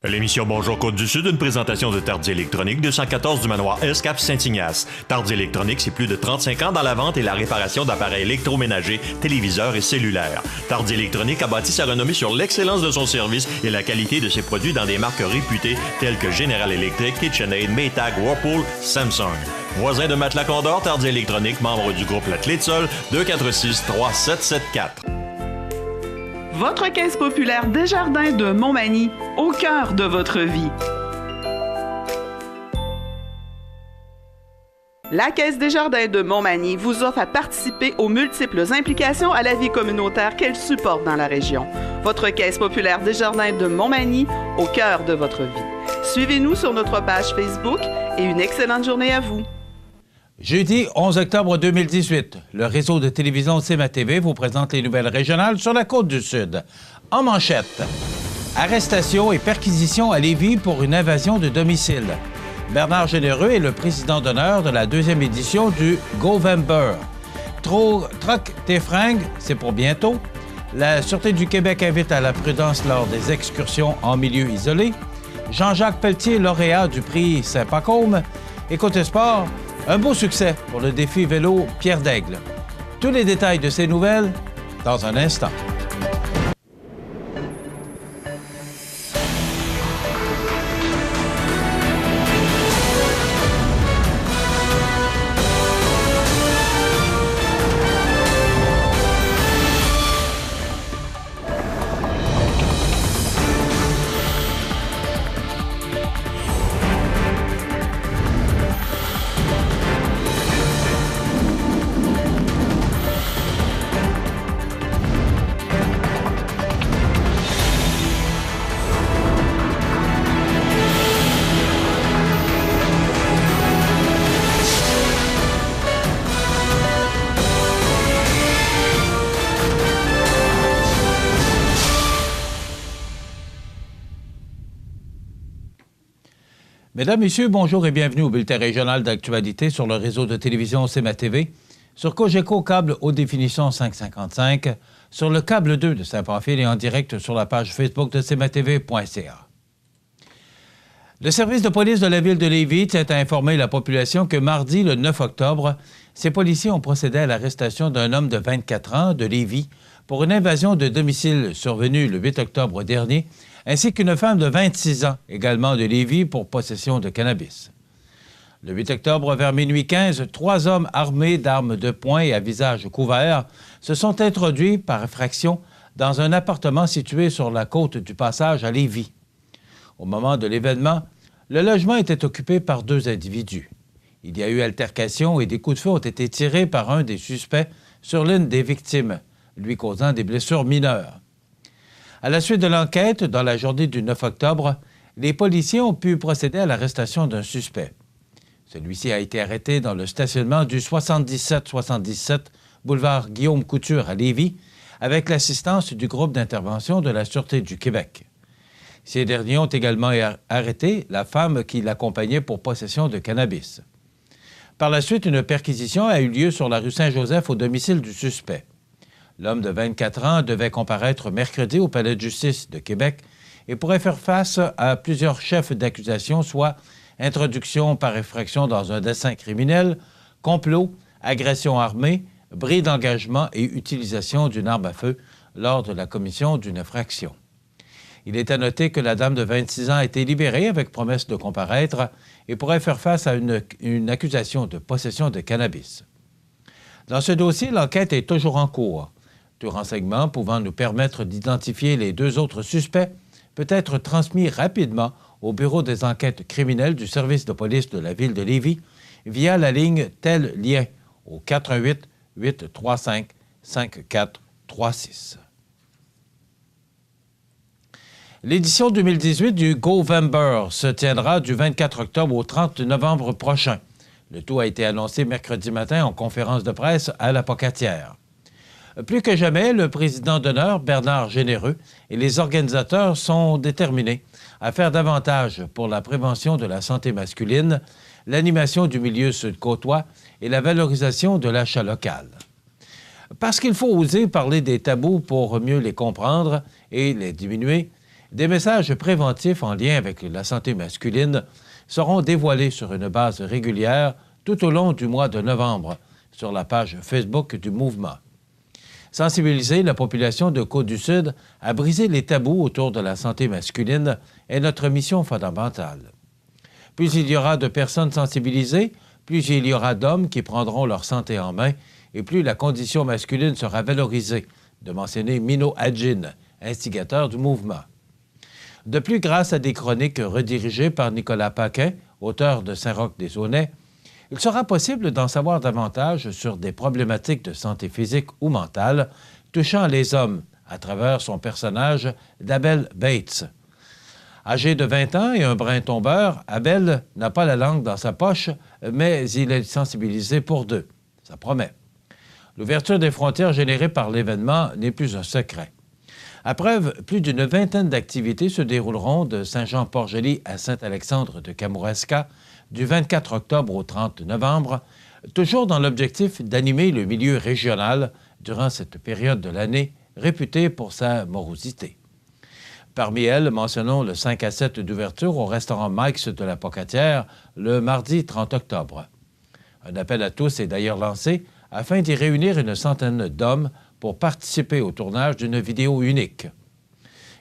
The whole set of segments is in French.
L'émission Bonjour Côte-du-Sud, une présentation de Tardy Électronique, 214 du manoir Escap Saint-Ignace. Tardy Électronique, c'est plus de 35 ans dans la vente et la réparation d'appareils électroménagers, téléviseurs et cellulaires. Tardy Électronique a bâti sa renommée sur l'excellence de son service et la qualité de ses produits dans des marques réputées telles que General Electric, KitchenAid, Maytag, Whirlpool, Samsung. Voisin de Matelas Condor, Tardy Électronique, membre du groupe La Clé de Sol, 246-3774. Votre caisse populaire Desjardins de Montmagny, au cœur de votre vie. La Caisse Desjardins de Montmagny vous offre à participer aux multiples implications à la vie communautaire qu'elle supporte dans la région. Votre Caisse populaire Desjardins de Montmagny, au cœur de votre vie. Suivez-nous sur notre page Facebook et une excellente journée à vous. Jeudi 11 octobre 2018, le réseau de télévision CMA-TV vous présente les nouvelles régionales sur la Côte-du-Sud. En manchette, arrestation et perquisition à Lévis pour une invasion de domicile. Bernard Généreux est le président d'honneur de la deuxième édition du Govember. Troc tes fringues, c'est pour bientôt. La Sûreté du Québec invite à la prudence lors des excursions en milieu isolé. Jean-Jacques Pelletier, lauréat du prix Saint-Pacôme. Et côté sport, un beau succès pour le défi vélo Pierre d'Aigle. Tous les détails de ces nouvelles dans un instant. Mesdames, Messieurs, bonjour et bienvenue au bulletin régional d'actualité sur le réseau de télévision CMA-TV, sur Cogeco câble haute définition 555, sur le câble 2 de Saint-Pamphile et en direct sur la page Facebook de cmatv.ca. Le service de police de la ville de Lévis tient à informer la population que mardi, le 9 octobre, ses policiers ont procédé à l'arrestation d'un homme de 24 ans de Lévis pour une invasion de domicile survenue le 8 octobre dernier, ainsi qu'une femme de 26 ans, également de Lévis, pour possession de cannabis. Le 8 octobre, vers minuit 15, 3 hommes armés d'armes de poing et à visage couvert se sont introduits par effraction dans un appartement situé sur la côte du Passage à Lévis. Au moment de l'événement, le logement était occupé par 2 individus. Il y a eu altercation et des coups de feu ont été tirés par un des suspects sur l'une des victimes, lui causant des blessures mineures. À la suite de l'enquête, dans la journée du 9 octobre, les policiers ont pu procéder à l'arrestation d'un suspect. Celui-ci a été arrêté dans le stationnement du 7777 boulevard Guillaume Couture à Lévis, avec l'assistance du groupe d'intervention de la Sûreté du Québec. Ces derniers ont également arrêté la femme qui l'accompagnait pour possession de cannabis. Par la suite, une perquisition a eu lieu sur la rue Saint-Joseph au domicile du suspect. L'homme de 24 ans devait comparaître mercredi au Palais de justice de Québec et pourrait faire face à plusieurs chefs d'accusation, soit introduction par effraction dans un dessein criminel, complot, agression armée, bris d'engagement et utilisation d'une arme à feu lors de la commission d'une infraction. Il est à noter que la dame de 26 ans a été libérée avec promesse de comparaître et pourrait faire face à une accusation de possession de cannabis. Dans ce dossier, l'enquête est toujours en cours. Tout renseignement pouvant nous permettre d'identifier les 2 autres suspects peut être transmis rapidement au Bureau des enquêtes criminelles du service de police de la ville de Lévis via la ligne Tel Lien au 418-835-5436. L'édition 2018 du Govember se tiendra du 24 octobre au 30 novembre prochain. Le tout a été annoncé mercredi matin en conférence de presse à la Pocatière. Plus que jamais, le président d'honneur, Bernard Généreux, et les organisateurs sont déterminés à faire davantage pour la prévention de la santé masculine, l'animation du milieu sud-côtois et la valorisation de l'achat local. Parce qu'il faut oser parler des tabous pour mieux les comprendre et les diminuer, Des messages préventifs en lien avec la santé masculine seront dévoilés sur une base régulière tout au long du mois de novembre sur la page Facebook du mouvement. Sensibiliser la population de Côte-du-Sud à briser les tabous autour de la santé masculine est notre mission fondamentale. Plus il y aura de personnes sensibilisées, plus il y aura d'hommes qui prendront leur santé en main et plus la condition masculine sera valorisée, de mentionner Mino Adjin, instigateur du mouvement. De plus, grâce à des chroniques redirigées par Nicolas Paquin, auteur de Saint-Roch-des-Aunais, il sera possible d'en savoir davantage sur des problématiques de santé physique ou mentale touchant les hommes à travers son personnage d'Abel Bates. Âgé de 20 ans et un brin tombeur, Abel n'a pas la langue dans sa poche, mais il est sensibilisé pour deux. Ça promet. L'ouverture des frontières générée par l'événement n'est plus un secret. À preuve, plus d'une vingtaine d'activités se dérouleront de Saint-Jean-Port-Joli à Saint-Alexandre de Kamouraska du 24 octobre au 30 novembre, toujours dans l'objectif d'animer le milieu régional durant cette période de l'année réputée pour sa morosité. Parmi elles, mentionnons le 5 à 7 d'ouverture au restaurant Mike's de la Pocatière le mardi 30 octobre. Un appel à tous est d'ailleurs lancé afin d'y réunir une centaine d'hommes pour participer au tournage d'une vidéo unique.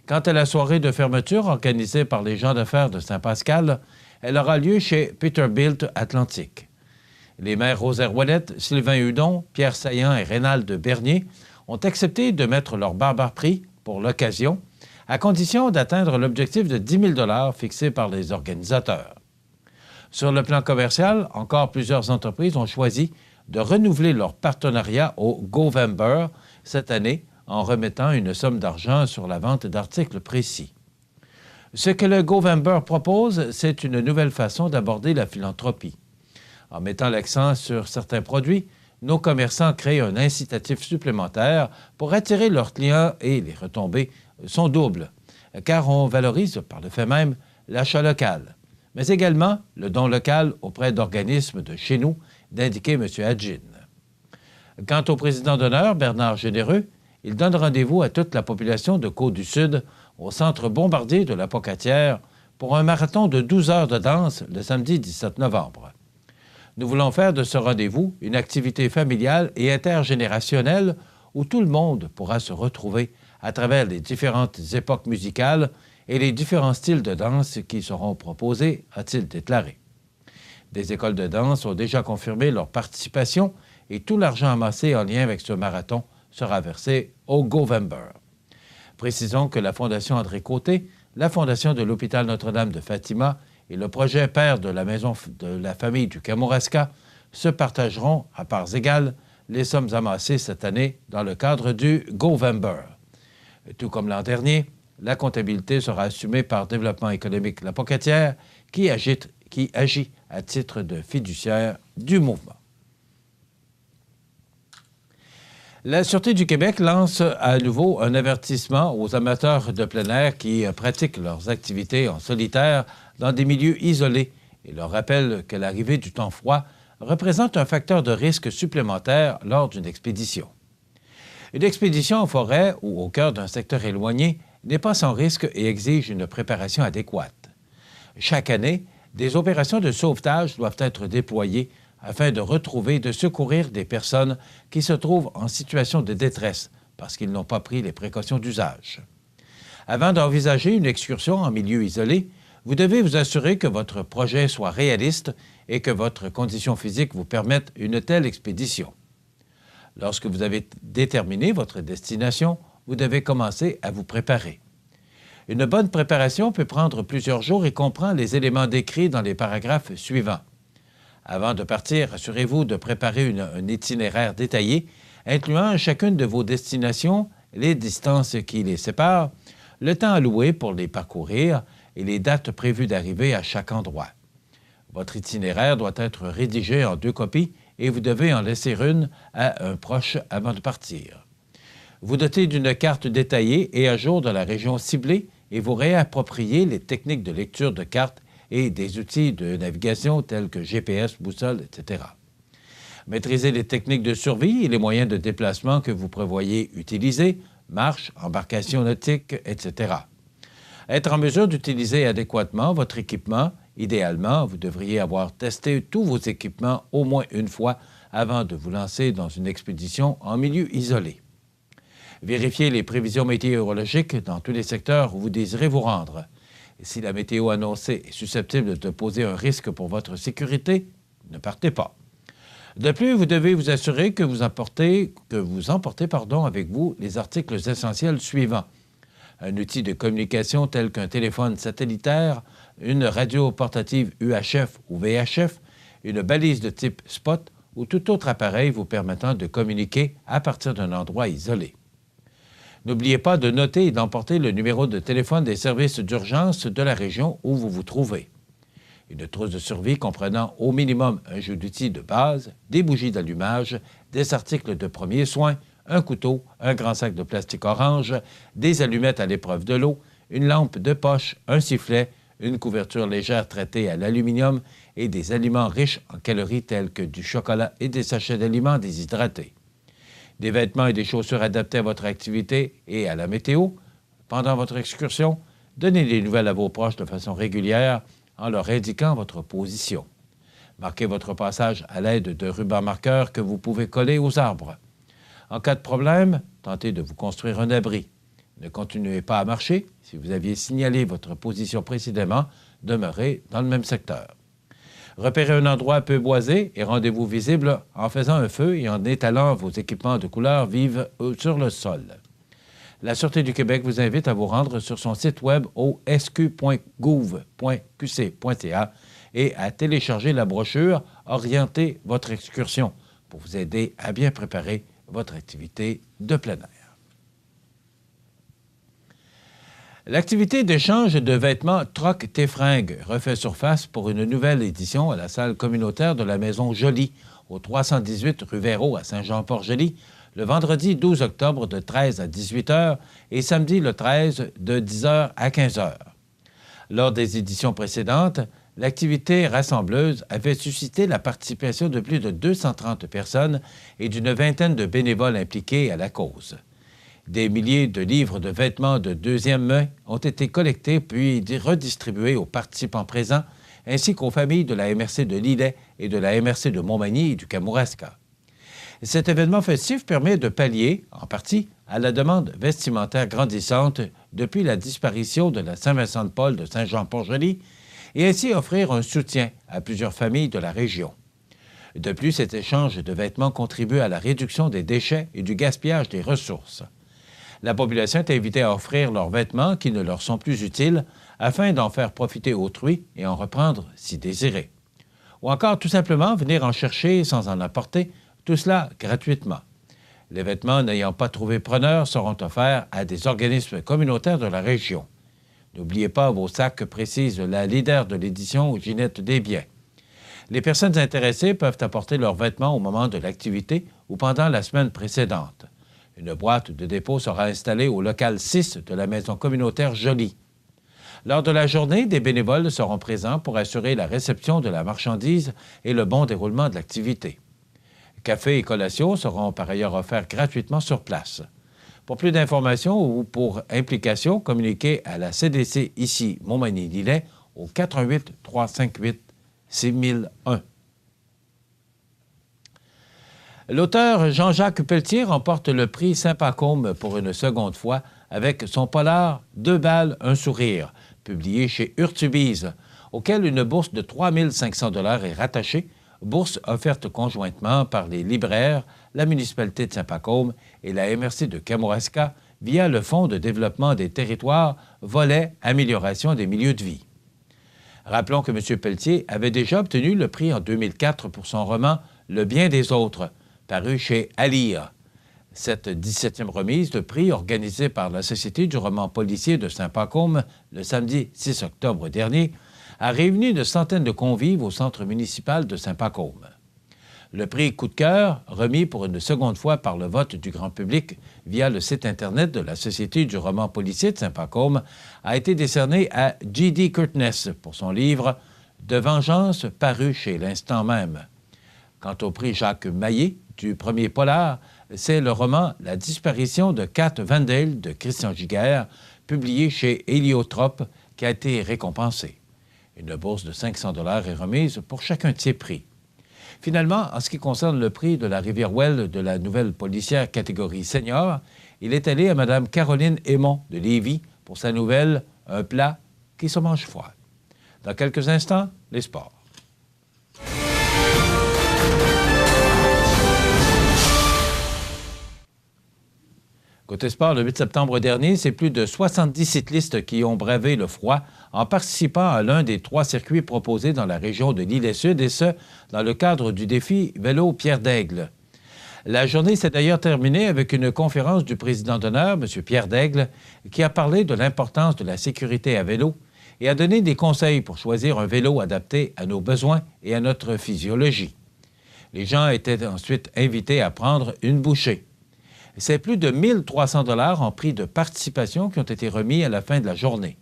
Quant à la soirée de fermeture organisée par les gens d'affaires de Saint-Pascal, elle aura lieu chez Peterbilt Atlantique. Les maires Rosaire Ouellette, Sylvain Hudon, Pierre Saillant et Rénald Bernier ont accepté de mettre leur barbe à prix pour l'occasion, à condition d'atteindre l'objectif de 10 000 $ fixé par les organisateurs. Sur le plan commercial, encore plusieurs entreprises ont choisi de renouveler leur partenariat au Govember cette année en remettant une somme d'argent sur la vente d'articles précis. Ce que le Govember propose, c'est une nouvelle façon d'aborder la philanthropie. En mettant l'accent sur certains produits, nos commerçants créent un incitatif supplémentaire pour attirer leurs clients et les retombées sont doubles, car on valorise par le fait même l'achat local, mais également le don local auprès d'organismes de chez nous, d'indiquer M. Adjin. Quant au président d'honneur, Bernard Généreux, il donne rendez-vous à toute la population de Côte-du-Sud au centre Bombardier de la Pocatière pour un marathon de 12 heures de danse le samedi 17 novembre. Nous voulons faire de ce rendez-vous une activité familiale et intergénérationnelle où tout le monde pourra se retrouver à travers les différentes époques musicales et les différents styles de danse qui seront proposés, a-t-il déclaré. Des écoles de danse ont déjà confirmé leur participation et tout l'argent amassé en lien avec ce marathon sera versé au Govember. Précisons que la Fondation André Côté, la Fondation de l'Hôpital Notre-Dame de Fatima et le projet Père de la Maison de la Famille du Kamouraska se partageront à parts égales les sommes amassées cette année dans le cadre du Govember. Tout comme l'an dernier, la comptabilité sera assumée par Développement économique La Pocatière qui agit à titre de fiduciaire du mouvement. La Sûreté du Québec lance à nouveau un avertissement aux amateurs de plein air qui pratiquent leurs activités en solitaire dans des milieux isolés et leur rappelle que l'arrivée du temps froid représente un facteur de risque supplémentaire lors d'une expédition. Une expédition en forêt ou au cœur d'un secteur éloigné n'est pas sans risque et exige une préparation adéquate. Chaque année, des opérations de sauvetage doivent être déployées afin de retrouver et de secourir des personnes qui se trouvent en situation de détresse parce qu'ils n'ont pas pris les précautions d'usage. Avant d'envisager une excursion en milieu isolé, vous devez vous assurer que votre projet soit réaliste et que votre condition physique vous permette une telle expédition. Lorsque vous avez déterminé votre destination, vous devez commencer à vous préparer. Une bonne préparation peut prendre plusieurs jours et comprend les éléments décrits dans les paragraphes suivants. Avant de partir, assurez-vous de préparer un itinéraire détaillé, incluant chacune de vos destinations, les distances qui les séparent, le temps alloué pour les parcourir et les dates prévues d'arrivée à chaque endroit. Votre itinéraire doit être rédigé en 2 copies et vous devez en laisser une à un proche avant de partir. Vous dotez d'une carte détaillée et à jour de la région ciblée et vous réappropriez les techniques de lecture de cartes et des outils de navigation tels que GPS, boussole, etc. Maîtrisez les techniques de survie et les moyens de déplacement que vous prévoyez utiliser, marche, embarcation nautique, etc. Être en mesure d'utiliser adéquatement votre équipement. Idéalement, vous devriez avoir testé tous vos équipements au moins une fois avant de vous lancer dans une expédition en milieu isolé. Vérifiez les prévisions météorologiques dans tous les secteurs où vous désirez vous rendre. Et si la météo annoncée est susceptible de poser un risque pour votre sécurité, ne partez pas. De plus, vous devez vous assurer que vous emportez avec vous les articles essentiels suivants. Un outil de communication tel qu'un téléphone satellitaire, une radio portative UHF ou VHF, une balise de type SPOT ou tout autre appareil vous permettant de communiquer à partir d'un endroit isolé. N'oubliez pas de noter et d'emporter le numéro de téléphone des services d'urgence de la région où vous vous trouvez. Une trousse de survie comprenant au minimum un jeu d'outils de base, des bougies d'allumage, des articles de premiers soins, un couteau, un grand sac de plastique orange, des allumettes à l'épreuve de l'eau, une lampe de poche, un sifflet, une couverture légère traitée à l'aluminium et des aliments riches en calories tels que du chocolat et des sachets d'aliments déshydratés. Des vêtements et des chaussures adaptés à votre activité et à la météo. Pendant votre excursion, donnez des nouvelles à vos proches de façon régulière en leur indiquant votre position. Marquez votre passage à l'aide de rubans marqueurs que vous pouvez coller aux arbres. En cas de problème, tentez de vous construire un abri. Ne continuez pas à marcher. Si vous aviez signalé votre position précédemment, demeurez dans le même secteur. Repérez un endroit peu boisé et rendez-vous visible en faisant un feu et en étalant vos équipements de couleurs vives sur le sol. La Sûreté du Québec vous invite à vous rendre sur son site web au sq.gouv.qc.ca et à télécharger la brochure « Orientez votre excursion » pour vous aider à bien préparer votre activité de plein air. L'activité d'échange de vêtements Troc tes fringues refait surface pour une nouvelle édition à la salle communautaire de la Maison Jolie, au 318 rue Véro à Saint-Jean-Port-Joli, le vendredi 12 octobre de 13 à 18 h et samedi le 13 de 10 h à 15 h. Lors des éditions précédentes, l'activité rassembleuse avait suscité la participation de plus de 230 personnes et d'une vingtaine de bénévoles impliqués à la cause. Des milliers de livres de vêtements de deuxième main ont été collectés puis redistribués aux participants présents, ainsi qu'aux familles de la MRC de Lillet et de la MRC de Montmagny et du Kamouraska. Cet événement festif permet de pallier, en partie, à la demande vestimentaire grandissante depuis la disparition de la Saint-Vincent-de-Paul de Saint-Jean-Port-Joli et ainsi offrir un soutien à plusieurs familles de la région. De plus, cet échange de vêtements contribue à la réduction des déchets et du gaspillage des ressources. La population est invitée à offrir leurs vêtements qui ne leur sont plus utiles afin d'en faire profiter autrui et en reprendre si désiré. Ou encore tout simplement venir en chercher sans en apporter, tout cela gratuitement. Les vêtements n'ayant pas trouvé preneur seront offerts à des organismes communautaires de la région. N'oubliez pas vos sacs, précise la leader de l'édition, Ginette Desbiens. Les personnes intéressées peuvent apporter leurs vêtements au moment de l'activité ou pendant la semaine précédente. Une boîte de dépôt sera installée au local 6 de la maison communautaire Jolie. Lors de la journée, des bénévoles seront présents pour assurer la réception de la marchandise et le bon déroulement de l'activité. Café et collations seront par ailleurs offerts gratuitement sur place. Pour plus d'informations ou pour implication, communiquez à la CDC ici Montmagny-Lillet au 88 358 6001. L'auteur Jean-Jacques Pelletier remporte le prix Saint-Pacôme pour une seconde fois avec son polar « 2 balles, un sourire », publié chez Urtubise, auquel une bourse de 3 500 $ est rattachée, bourse offerte conjointement par les libraires, la municipalité de Saint-Pacôme et la MRC de Kamouraska via le Fonds de développement des territoires, volet Amélioration des milieux de vie. Rappelons que M. Pelletier avait déjà obtenu le prix en 2004 pour son roman « Le bien des autres », paru chez Alire. Cette 17e remise de prix, organisée par la Société du roman policier de Saint-Pacôme le samedi 6 octobre dernier, a réuni une centaine de convives au centre municipal de Saint-Pacôme. Le prix Coup de cœur, remis pour une seconde fois par le vote du grand public via le site Internet de la Société du roman policier de Saint-Pacôme, a été décerné à J.D. Curtness pour son livre « De vengeance » paru chez l'Instant même. Quant au prix Jacques Maillet du premier polar, c'est le roman « La disparition de Kat Vandale » de Christian Giguère, publié chez Héliotrope qui a été récompensé. Une bourse de 500 $ est remise pour chacun de ces prix. Finalement, en ce qui concerne le prix de la Rivière-Ouelle de la nouvelle policière catégorie senior, il est allé à Mme Caroline Aymon de Lévis pour sa nouvelle « Un plat qui se mange froid ». Dans quelques instants, les sports. Côté sport, le 8 septembre dernier, c'est plus de 70 cyclistes qui ont bravé le froid en participant à l'un des 3 circuits proposés dans la région de l'Île-et-Sud, et ce, dans le cadre du défi Vélo Pierre Daigle. La journée s'est d'ailleurs terminée avec une conférence du président d'honneur, M. Pierre Daigle, qui a parlé de l'importance de la sécurité à vélo et a donné des conseils pour choisir un vélo adapté à nos besoins et à notre physiologie. Les gens étaient ensuite invités à prendre une bouchée. C'est plus de 1 300 $ en prix de participation qui ont été remis à la fin de la journée.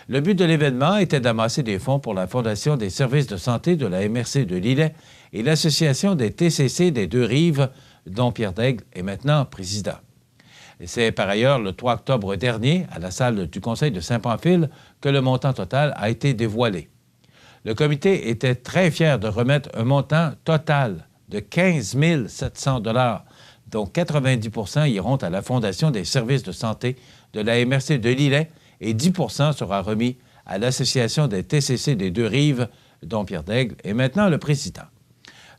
Le but de l'événement était d'amasser des fonds pour la Fondation des services de santé de la MRC de Lillet et l'Association des TCC des Deux-Rives, dont Pierre Daigle est maintenant président. Et c'est par ailleurs le 3 octobre dernier, à la salle du Conseil de Saint-Pamphile, que le montant total a été dévoilé. Le comité était très fier de remettre un montant total de 15 700 $, dont 90 % iront à la Fondation des services de santé de la MRC de Lillet et 10 % sera remis à l'Association des TCC des Deux-Rives, dont Pierre Daigle est maintenant le président.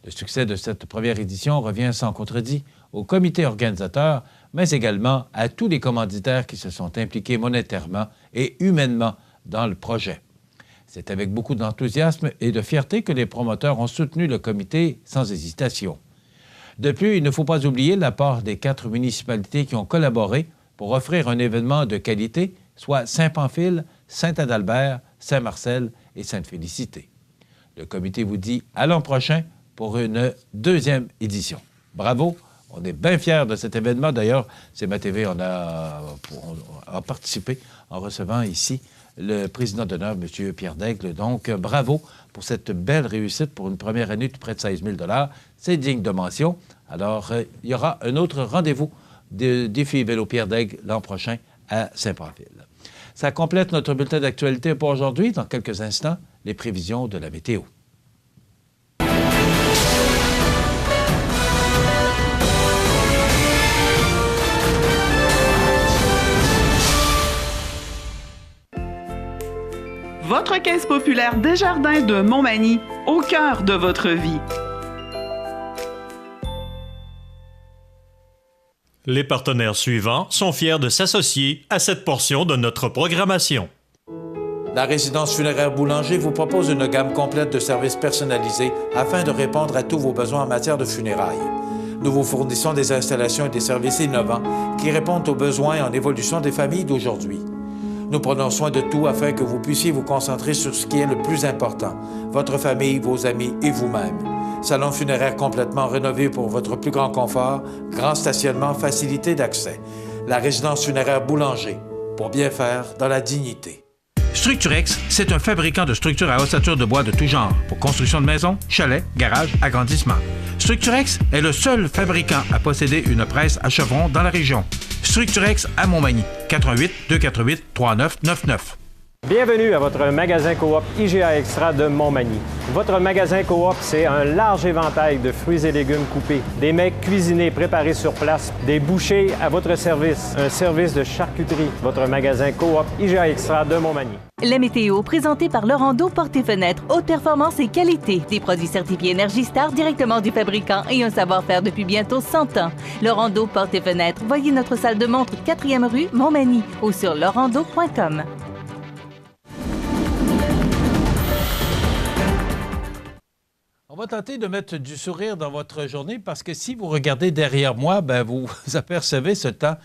Le succès de cette première édition revient sans contredit au comité organisateur, mais également à tous les commanditaires qui se sont impliqués monétairement et humainement dans le projet. C'est avec beaucoup d'enthousiasme et de fierté que les promoteurs ont soutenu le comité sans hésitation. De plus, il ne faut pas oublier l'apport des 4 municipalités qui ont collaboré pour offrir un événement de qualité, soit Saint-Pamphile, Saint-Adalbert, Saint-Marcel et Sainte-Félicité. Le comité vous dit à l'an prochain pour une 2e édition. Bravo, on est bien fiers de cet événement. D'ailleurs, CMA-TV a participé en recevant ici le président d'honneur, M. Pierre Daigle. Donc, bravo pour cette belle réussite pour une première année de près de 16 000 $. C'est digne de mention. Alors, il y aura un autre rendez-vous de défi Vélo Pierre Daigle l'an prochain à Saint-Pamphile. Ça complète notre bulletin d'actualité pour aujourd'hui. Dans quelques instants, les prévisions de la météo. Votre caisse populaire Desjardins de Montmagny, au cœur de votre vie. Les partenaires suivants sont fiers de s'associer à cette portion de notre programmation. La résidence funéraire Boulanger vous propose une gamme complète de services personnalisés afin de répondre à tous vos besoins en matière de funérailles. Nous vous fournissons des installations et des services innovants qui répondent aux besoins en évolution des familles d'aujourd'hui. Nous prenons soin de tout afin que vous puissiez vous concentrer sur ce qui est le plus important, votre famille, vos amis et vous-même. Salon funéraire complètement rénové pour votre plus grand confort, grand stationnement, facilité d'accès. La résidence funéraire Boulanger, pour bien faire dans la dignité. Structurex, c'est un fabricant de structures à ossature de bois de tout genre, pour construction de maisons, chalets, garages, agrandissements. Structurex est le seul fabricant à posséder une presse à chevrons dans la région. Structurex à Montmagny, 88 248 3999. Bienvenue à votre magasin Coop IGA Extra de Montmagny. Votre magasin Coop, c'est un large éventail de fruits et légumes coupés, des mets cuisinés préparés sur place, des bouchées à votre service, un service de charcuterie. Votre magasin Coop IGA Extra de Montmagny. La météo, présentée par Laurando Portes et Fenêtres, haute performance et qualité. Des produits certifiés Énergie Star directement du fabricant et un savoir-faire depuis bientôt 100 ans. Laurando Portes et Fenêtres, voyez notre salle de montre 4e rue Montmagny ou sur laurando.com. On va tenter de mettre du sourire dans votre journée parce que si vous regardez derrière moi, vous apercevez ce temps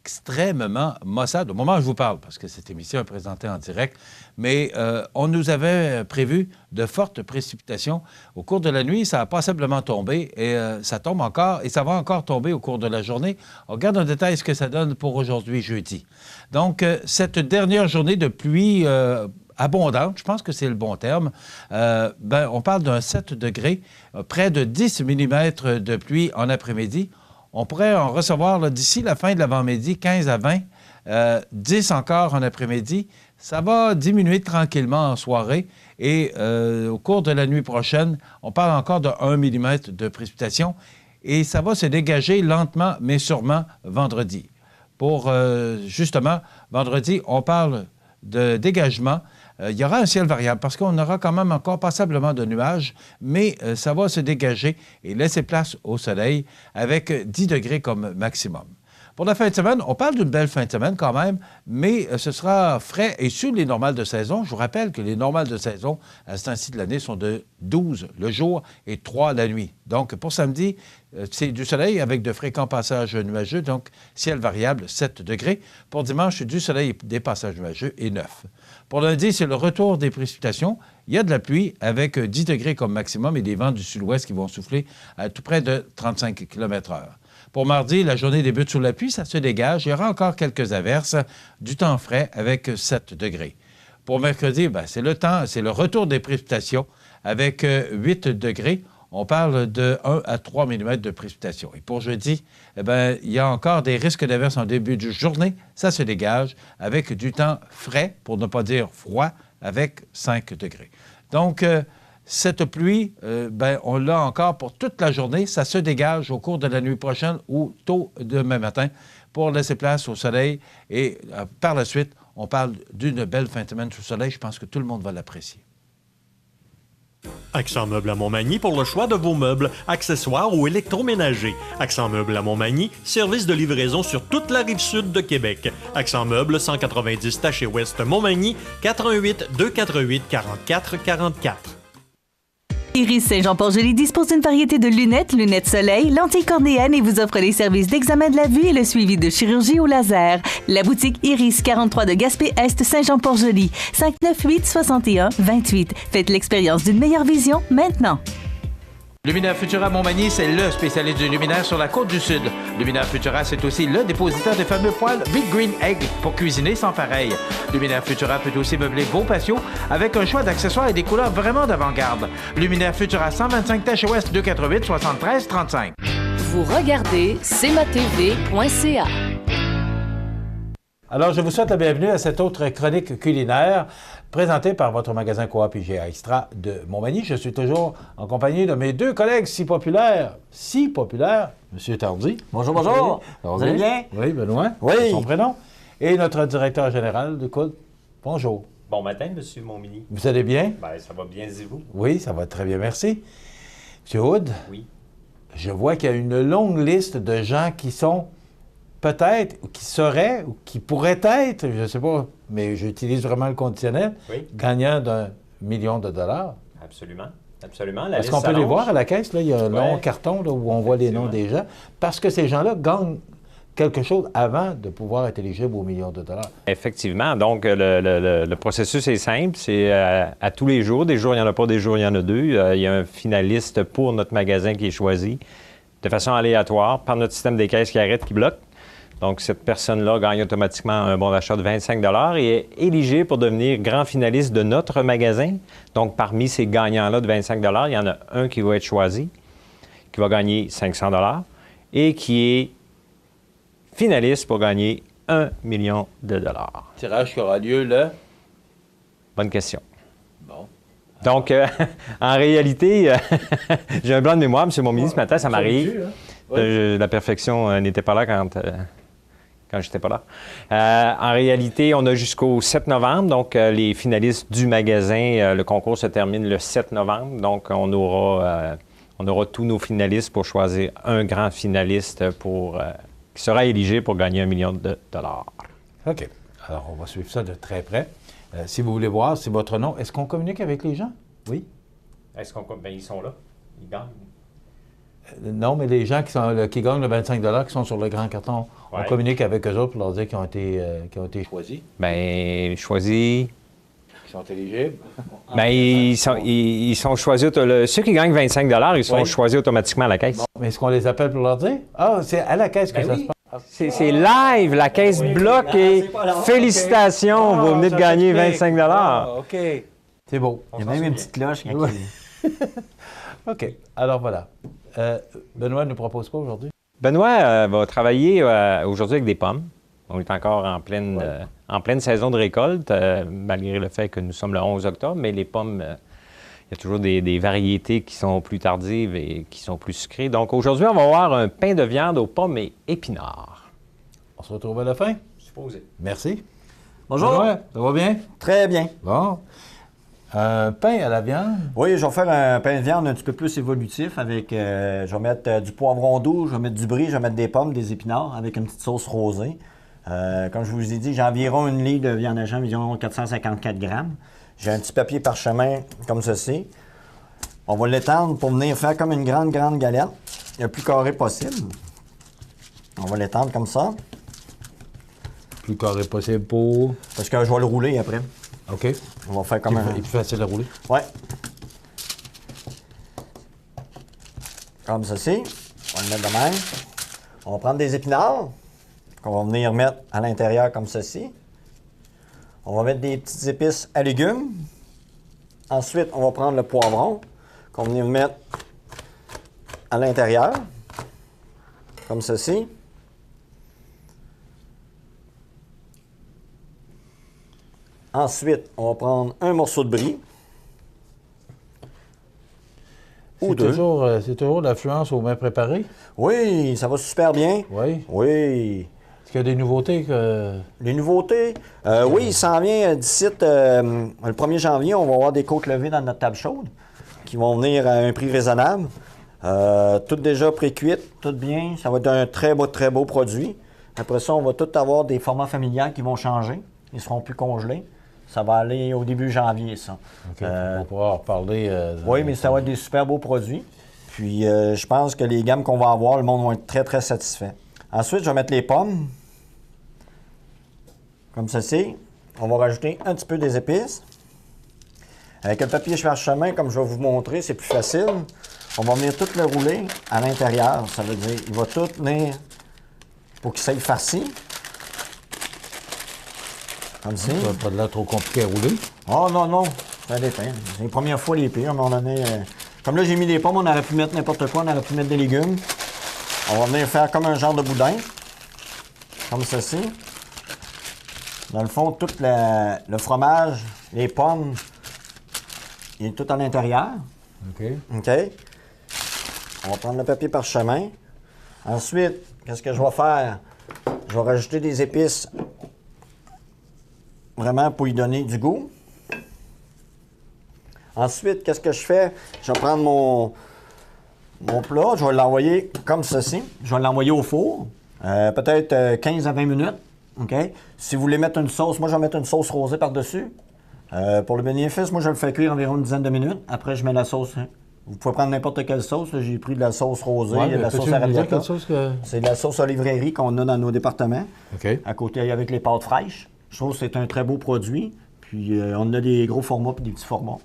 extrêmement maussade au moment où je vous parle, parce que cette émission est présentée en direct, mais on nous avait prévu de fortes précipitations. Au cours de la nuit, ça a passablement tombé et ça tombe encore et ça va encore tomber au cours de la journée. On regarde en détail ce que ça donne pour aujourd'hui, jeudi. Donc, cette dernière journée de pluie abondante, je pense que c'est le bon terme, on parle d'un 7 degrés, près de 10 mm de pluie en après-midi. On pourrait en recevoir d'ici la fin de l'avant-midi 15 à 20 10 encore en après-midi. Ça va diminuer tranquillement en soirée. Et au cours de la nuit prochaine, on parle encore de 1 mm de précipitation. Et ça va se dégager lentement, mais sûrement vendredi. Pour, justement, vendredi, on parle de dégagement. Il y aura un ciel variable parce qu'on aura quand même encore passablement de nuages, mais ça va se dégager et laisser place au soleil avec 10 degrés comme maximum. Pour la fin de semaine, on parle d'une belle fin de semaine quand même, mais ce sera frais et sur les normales de saison. Je vous rappelle que les normales de saison à ce temps-ci de l'année sont de 12 le jour et 3 la nuit. Donc, pour samedi, c'est du soleil avec de fréquents passages nuageux, donc ciel variable, 7 degrés. Pour dimanche, c'est du soleil et des passages nuageux et 9. Pour lundi, c'est le retour des précipitations. Il y a de la pluie avec 10 degrés comme maximum et des vents du sud-ouest qui vont souffler à tout près de 35 km/h. Pour mardi, la journée débute sous la pluie, ça se dégage. Il y aura encore quelques averses, du temps frais avec 7 degrés. Pour mercredi, c'est le retour des précipitations avec 8 degrés. On parle de 1 à 3 mm de précipitations. Et pour jeudi, il y a encore des risques d'averses en début de journée. Ça se dégage avec du temps frais, pour ne pas dire froid, avec 5 degrés. Donc, cette pluie, on l'a encore pour toute la journée. Ça se dégage au cours de la nuit prochaine ou tôt demain matin pour laisser place au soleil. Et par la suite, on parle d'une belle fin de semaine sous soleil. Je pense que tout le monde va l'apprécier. Accent Meubles à Montmagny pour le choix de vos meubles, accessoires ou électroménagers. Accent Meubles à Montmagny, service de livraison sur toute la rive sud de Québec. Accent Meubles, 190 Taché Ouest Montmagny, 88 248 44 44. Iris Saint-Jean-Port-Joli dispose d'une variété de lunettes, lunettes soleil, lentilles cornéennes et vous offre les services d'examen de la vue et le suivi de chirurgie au laser. La boutique Iris 43 de Gaspé-Est Saint-Jean-Port-Joli, 598 61 28. Faites l'expérience d'une meilleure vision maintenant. Luminaire Futura Montmagny, c'est le spécialiste du luminaire sur la côte du Sud. Luminaire Futura, c'est aussi le dépositaire des fameux poêles Big Green Egg pour cuisiner sans pareil. Luminaire Futura peut aussi meubler vos patios avec un choix d'accessoires et des couleurs vraiment d'avant-garde. Luminaire Futura, 125 Taché Ouest, 248 73 35. Vous regardez cmatv.ca. Alors, je vous souhaite la bienvenue à cette autre chronique culinaire présentée par votre magasin Coop IGA Extra de Montmagny. Je suis toujours en compagnie de mes deux collègues si populaires, M. Tardy. Bonjour, bonjour. Vous allez bien? Oui, Benoît. Oui. C'est son prénom. Et notre directeur général de COUD. Bonjour. Bon matin, M. Montminy. Vous allez bien? Bien, ça va bien, et vous? Oui, ça va très bien, merci. M. Hood. Oui. Je vois qu'il y a une longue liste de gens qui sont peut-être, ou qui seraient, ou qui pourraient être, je ne sais pas, mais j'utilise vraiment le conditionnel, gagnants d'1 million de dollars. Absolument. Absolument. Est-ce qu'on peut les voir à la caisse? Là? Il y a un long carton là, où on voit les noms des gens. Parce que ces gens-là gagnent quelque chose avant de pouvoir être éligibles aux millions de dollars. Effectivement. Donc, le processus est simple. C'est à tous les jours. Des jours, il n'y en a pas. Des jours, il y en a deux. Il y a un finaliste pour notre magasin qui est choisi de façon aléatoire par notre système des caisses qui arrête, qui bloque. Donc, cette personne-là gagne automatiquement un bon d'achat de 25 $ et est éligible pour devenir grand finaliste de notre magasin. Donc, parmi ces gagnants-là de 25 $, il y en a un qui va être choisi, qui va gagner 500 $ et qui est finaliste pour gagner 1 million de dollars. Tirage qui aura lieu le... Bonne question. Bon. Donc, en réalité, j'ai un blanc de mémoire, M. Montminy, ce matin, ça m'arrive. La perfection n'était pas là quand j'étais pas là. En réalité, on a jusqu'au 7 novembre, donc les finalistes du magasin, le concours se termine le 7 novembre, donc on aura tous nos finalistes pour choisir un grand finaliste qui sera éligible pour gagner 1 million de dollars. OK. Alors, on va suivre ça de très près. Si vous voulez voir, c'est votre nom. Est-ce qu'on communique avec les gens? Oui. Est-ce qu'on... Bien, ils sont là. Ils gagnent. Non, mais les gens qui gagnent le 25 $ qui sont sur le grand carton, on communique avec eux autres pour leur dire qu'ils ont été choisis. Bien, choisis... Ils sont éligibles. Bien, ils sont choisis... Ceux qui gagnent 25 $, ils sont choisis automatiquement à la caisse. Bon, mais est-ce qu'on les appelle pour leur dire? Ah, c'est à la caisse que ça se passe. C'est live, la caisse bloque et félicitations, vous venez de gagner 25 $. OK. C'est beau. Il y a même une petite cloche. OK. Alors voilà. Benoît ne nous propose quoi aujourd'hui? Benoît va travailler aujourd'hui avec des pommes. On est encore en pleine saison de récolte, malgré le fait que nous sommes le 11 octobre, mais les pommes, il y a toujours des variétés qui sont plus tardives et qui sont plus sucrées. Donc aujourd'hui, on va avoir un pain de viande aux pommes et épinards. On se retrouve à la fin. Supposé. Merci. Bonjour. Benoît, ça va bien? Très bien. Bon. Un pain à la viande. Oui, je vais faire un pain de viande un petit peu plus évolutif avec, je vais mettre du poivron doux, je vais mettre du brie, je vais mettre des pommes, des épinards avec une petite sauce rosée. Comme je vous ai dit, j'ai environ une livre de viande hachée, environ 454 grammes. J'ai un petit papier parchemin comme ceci. On va l'étendre pour venir faire comme une grande galette, le plus carré possible. On va l'étendre comme ça. Plus carré possible pour... Parce que je vais le rouler après. OK. On va faire comme un... Il est plus facile à rouler. Ouais. Comme ceci. On va le mettre de même. On va prendre des épinards qu'on va venir mettre à l'intérieur comme ceci. On va mettre des petites épices à légumes. Ensuite, on va prendre le poivron qu'on va venir mettre à l'intérieur. Comme ceci. Ensuite, on va prendre un morceau de brie. Ou deux. C'est toujours l'affluence aux mains préparées? Oui, ça va super bien. Oui. Oui. Est-ce qu'il y a des nouveautés que... Les nouveautés? Oui, il s'en vient d'ici le 1er janvier, on va avoir des côtes levées dans notre table chaude qui vont venir à un prix raisonnable. Toutes déjà pré-cuites, tout bien. Ça va être un très beau produit. Après ça, on va tout avoir des formats familiales qui vont changer. Ils ne seront plus congelés. Ça va aller au début janvier, ça. OK, on va pouvoir reparler... oui, mais ça va être des super beaux produits. Puis, je pense que les gammes qu'on va avoir, le monde va être très, très satisfait. Ensuite, je vais mettre les pommes. Comme ceci. On va rajouter un petit peu des épices. Avec le papier parchemin, comme je vais vous montrer, c'est plus facile. On va venir tout le rouler à l'intérieur. Ça veut dire il va tout venir pour qu'il s'aille farci. Comme ça. Ça va pas de l'air trop compliqué à rouler. Oh non. Ça dépend. C'est les premières fois les pires. Mais on en est, comme là, j'ai mis des pommes, on aurait pu mettre n'importe quoi. On aurait pu mettre des légumes. On va venir faire comme un genre de boudin. Comme ceci. Dans le fond, tout le fromage, les pommes, il est tout à l'intérieur. OK. OK. On va prendre le papier parchemin. Ensuite, qu'est-ce que je vais faire? Je vais rajouter des épices vraiment pour lui donner du goût. Ensuite, qu'est-ce que je fais? Je vais prendre mon plat, je vais l'envoyer comme ceci. Je vais l'envoyer au four, peut-être 15 à 20 minutes. OK? Si vous voulez mettre une sauce, moi je vais mettre une sauce rosée par-dessus. Pour le bénéfice, moi je le fais cuire environ une dizaine de minutes. Après, je mets la sauce. Vous pouvez prendre n'importe quelle sauce. Là, j'ai pris de la sauce rosée, de la sauce arrabbiata. C'est de la sauce à librairie qu'on a dans nos départements. OK. À côté, avec les pâtes fraîches. Je trouve que c'est un très beau produit. Puis on a des gros formats et des petits formats.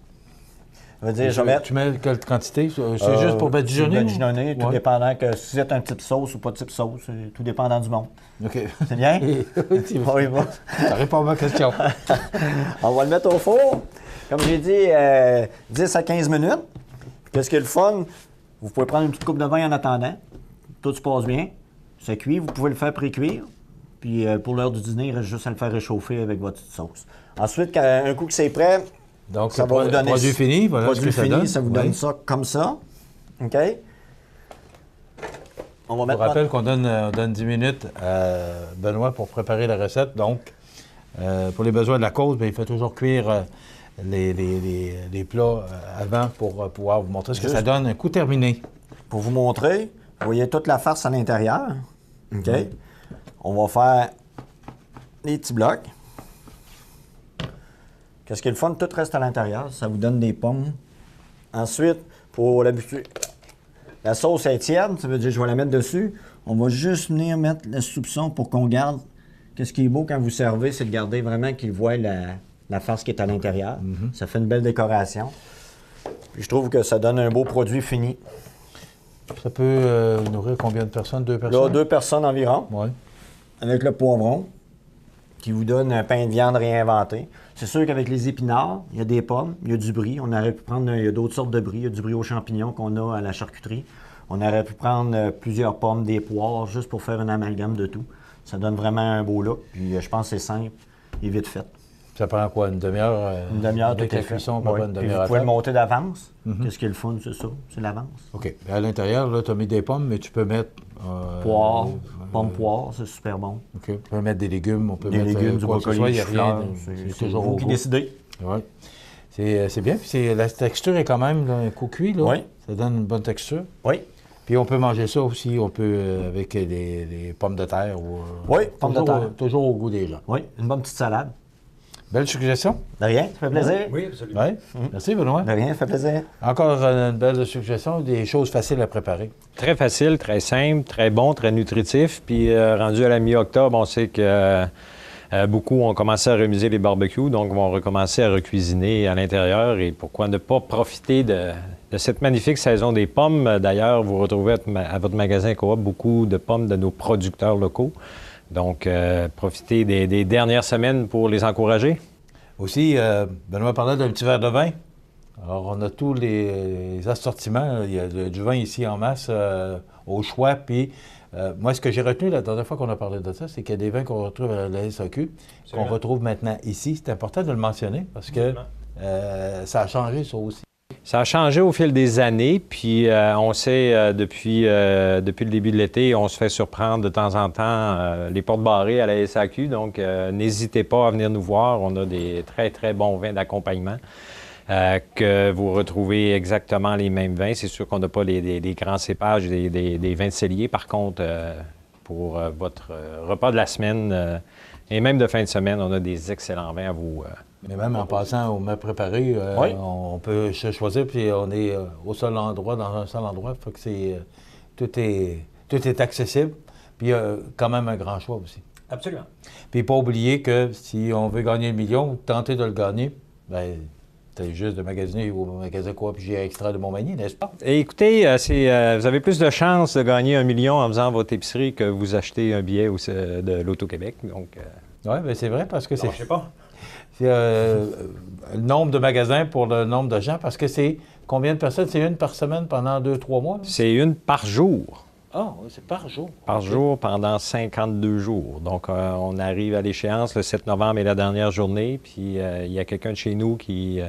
Ça veut dire, je vais mettre... Tu mets quelle quantité? C'est juste pour badigeonner? Badigeonner, tout dépendant que si vous êtes un type sauce ou pas type sauce, tout dépendant du monde. OK. C'est bien? Oui, bon. Ça répond à ma question. On va le mettre au four. Comme j'ai dit, 10 à 15 minutes. Qu'est-ce qui est le fun? Vous pouvez prendre une petite coupe de vin en attendant. Tout se passe bien. Ça cuit. Vous pouvez le faire pré-cuire. Puis pour l'heure du dîner, il reste juste à le faire réchauffer avec votre petite sauce. Ensuite, un coup que c'est prêt, donc, ça va vous donner... Produit fini, voilà produit ce que fini, ça vous donne ça comme ça. OK? On va Je mettre... vous rappelle qu'on donne 10 minutes à Benoît pour préparer la recette. Donc, pour les besoins de la cause, bien, il faut toujours cuire les plats avant pour pouvoir vous montrer ce que ça donne un coup terminé. Pour vous montrer, vous voyez toute la farce à l'intérieur. OK? On va faire les petits blocs. Qu'est-ce qui est le fun? Tout reste à l'intérieur. Ça vous donne des pommes. Ensuite, pour l'habitude, la sauce est tiède. Ça veut dire que je vais la mettre dessus. On va juste venir mettre le soupçon pour qu'on garde. Qu'est-ce qui est beau quand vous servez, c'est de garder vraiment qu'ils voient la farce qui est à l'intérieur. Ça fait une belle décoration. Puis je trouve que ça donne un beau produit fini. Ça peut nourrir combien de personnes? 2 personnes? Là, 2 personnes environ. Oui. Avec le poivron, qui vous donne un pain de viande réinventé. C'est sûr qu'avec les épinards, il y a des pommes, il y a du brie. On aurait pu prendre, il y a d'autres sortes de brie. Il y a du brie aux champignons qu'on a à la charcuterie. On aurait pu prendre plusieurs pommes, des poires, juste pour faire un amalgame de tout. Ça donne vraiment un beau look. Puis je pense que c'est simple et vite fait. Ça prend quoi, une demi-heure? Une demi-heure, avec tout la est fait. cuisson, Oui. pas une Puis demi-heure vous à pouvez le faire. monter d'avance. Qu'est-ce qui est le fun, c'est ça? C'est l'avance. OK. À l'intérieur, là, tu as mis des pommes, mais tu peux mettre... Poire, pommes poire, c'est super bon. OK. On peut mettre des légumes, on peut Des mettre légumes, du quoi que ce brocoli, soit, du il n'y a rien. fleur. C'est C'est toujours vous au qui goût. décidez. Oui. C'est bien. Puis la texture est quand même là, un coup cuit. Là. Oui. Ça donne une bonne texture. Oui. Puis on peut manger ça aussi, on peut avec des pommes de terre. Ou, Oui, pommes de terre. Toujours au goût des gens. Oui, une bonne petite salade. Belle suggestion. De rien, ça fait plaisir. Oui, absolument. Oui. Merci, Benoît. De rien, ça fait plaisir. Encore une belle suggestion, des choses faciles à préparer. Très facile, très simple, très bon, très nutritif. Puis rendu à la mi-octobre, on sait que beaucoup ont commencé à remiser les barbecues, donc vont recommencer à recuisiner à l'intérieur. Et pourquoi ne pas profiter de cette magnifique saison des pommes? D'ailleurs, vous retrouvez à votre magasin Coop beaucoup de pommes de nos producteurs locaux. Donc, profitez des dernières semaines pour les encourager. Aussi, Benoît parlait d'un petit verre de vin. Alors, on a tous les assortiments. Il y a du vin ici en masse au choix. Puis, moi, ce que j'ai retenu la dernière fois qu'on a parlé de ça, c'est qu'il y a des vins qu'on retrouve à la SAQ, qu'on retrouve maintenant ici. C'est important de le mentionner parce que ça a changé, ça aussi. Ça a changé au fil des années, puis on sait depuis le début de l'été, on se fait surprendre de temps en temps les portes barrées à la SAQ, donc n'hésitez pas à venir nous voir. On a des très, très bons vins d'accompagnement que vous retrouvez exactement les mêmes vins. C'est sûr qu'on n'a pas les grands cépages des vins de cellier. Par contre, pour votre repas de la semaine et même de fin de semaine, on a des excellents vins à vous Mais même en passant au mets préparé, on peut se choisir, puis on est au seul endroit, dans un seul endroit. Fait que tout est accessible, puis il y a quand même un grand choix aussi. Absolument. Puis pas oublier que si on veut gagner le million, ou tenter de le gagner, bien, c'est juste de magasiner au magasin Coop IGA Extra de Montmagny, n'est-ce pas? Et écoutez, vous avez plus de chances de gagner 1 million en faisant votre épicerie que vous achetez un billet de l'Auto-Québec. Donc, oui, bien c'est vrai, parce que c'est... Je sais pas. C'est le nombre de magasins pour le nombre de gens, parce que c'est combien de personnes? C'est une par semaine pendant 2-3 mois? Là? C'est une par jour. Ah, oui, c'est par jour. Par jour pendant 52 jours. Donc, on arrive à l'échéance, le 7 novembre est la dernière journée, puis il y a quelqu'un de chez nous qui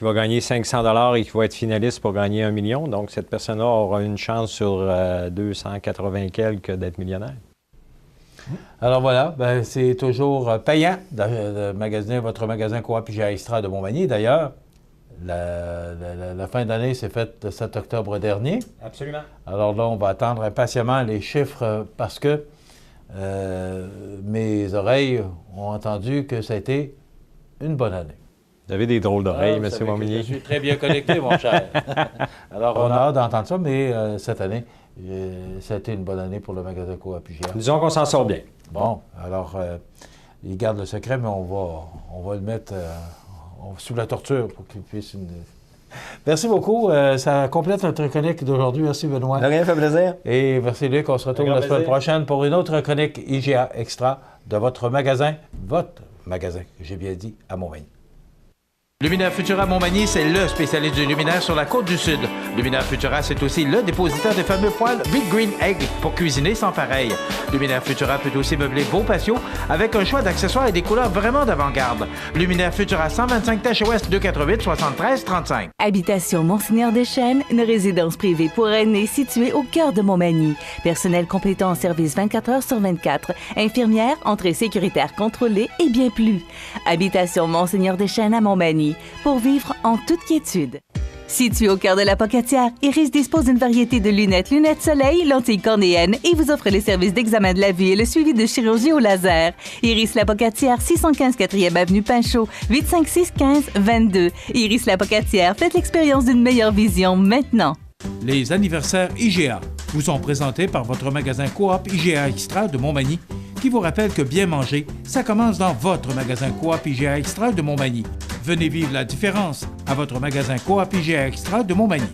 va gagner 500 $ et qui va être finaliste pour gagner 1 million. Donc, cette personne-là aura une chance sur 280 quelques d'être millionnaire. Alors voilà, ben, c'est toujours payant de magasiner votre magasin Coop IGA Extra de Montmagny. D'ailleurs, la fin d'année s'est faite le 7 octobre dernier. Absolument. Alors là, on va attendre impatiemment les chiffres parce que mes oreilles ont entendu que ça a été une bonne année. Vous avez des drôles d'oreilles, M. Montmagny. Je suis très bien connecté, mon cher. Alors, on a hâte d'entendre ça, mais cette année, ça a été une bonne année pour le magasin Coop IGA. Disons qu'on s'en sort bien. Bon, alors, il garde le secret, mais on va le mettre sous la torture pour qu'il puisse... Merci beaucoup. Ça complète notre chronique d'aujourd'hui. Merci, Benoît. De rien, fait plaisir. Et merci, Luc. On se retrouve la semaine prochaine pour une autre chronique IGA Extra de votre magasin, j'ai bien dit, à Montmagny. Luminaire Futura Montmagny, c'est le spécialiste du luminaire sur la côte du Sud. Luminaire Futura, c'est aussi le dépositaire des fameux poêles Big Green Egg pour cuisiner sans pareil. Luminaire Futura peut aussi meubler vos patios avec un choix d'accessoires et des couleurs vraiment d'avant-garde. Luminaire Futura, 125 Tache Ouest, 248 73 35. Habitation Monseigneur Deschênes, une résidence privée pour aînés située au cœur de Montmagny. Personnel compétent en service 24 heures sur 24. Infirmière, entrée sécuritaire contrôlée et bien plus. Habitation Monseigneur Deschênes à Montmagny. Pour vivre en toute quiétude. Situé au cœur de la Pocatière, Iris dispose d'une variété de lunettes soleil, lentilles cornéennes et vous offre les services d'examen de la vue et le suivi de chirurgie au laser. Iris la Pocatière, 615 4e avenue Pinchot, 856 15 22. Iris la Pocatière, faites l'expérience d'une meilleure vision maintenant. Les anniversaires IGA vous sont présentés par votre magasin Coop IGA Extra de Montmagny, qui vous rappelle que bien manger, ça commence dans votre magasin Coop IGA Extra de Montmagny. Venez vivre la différence à votre magasin Coop IGA Extra de Montmagny.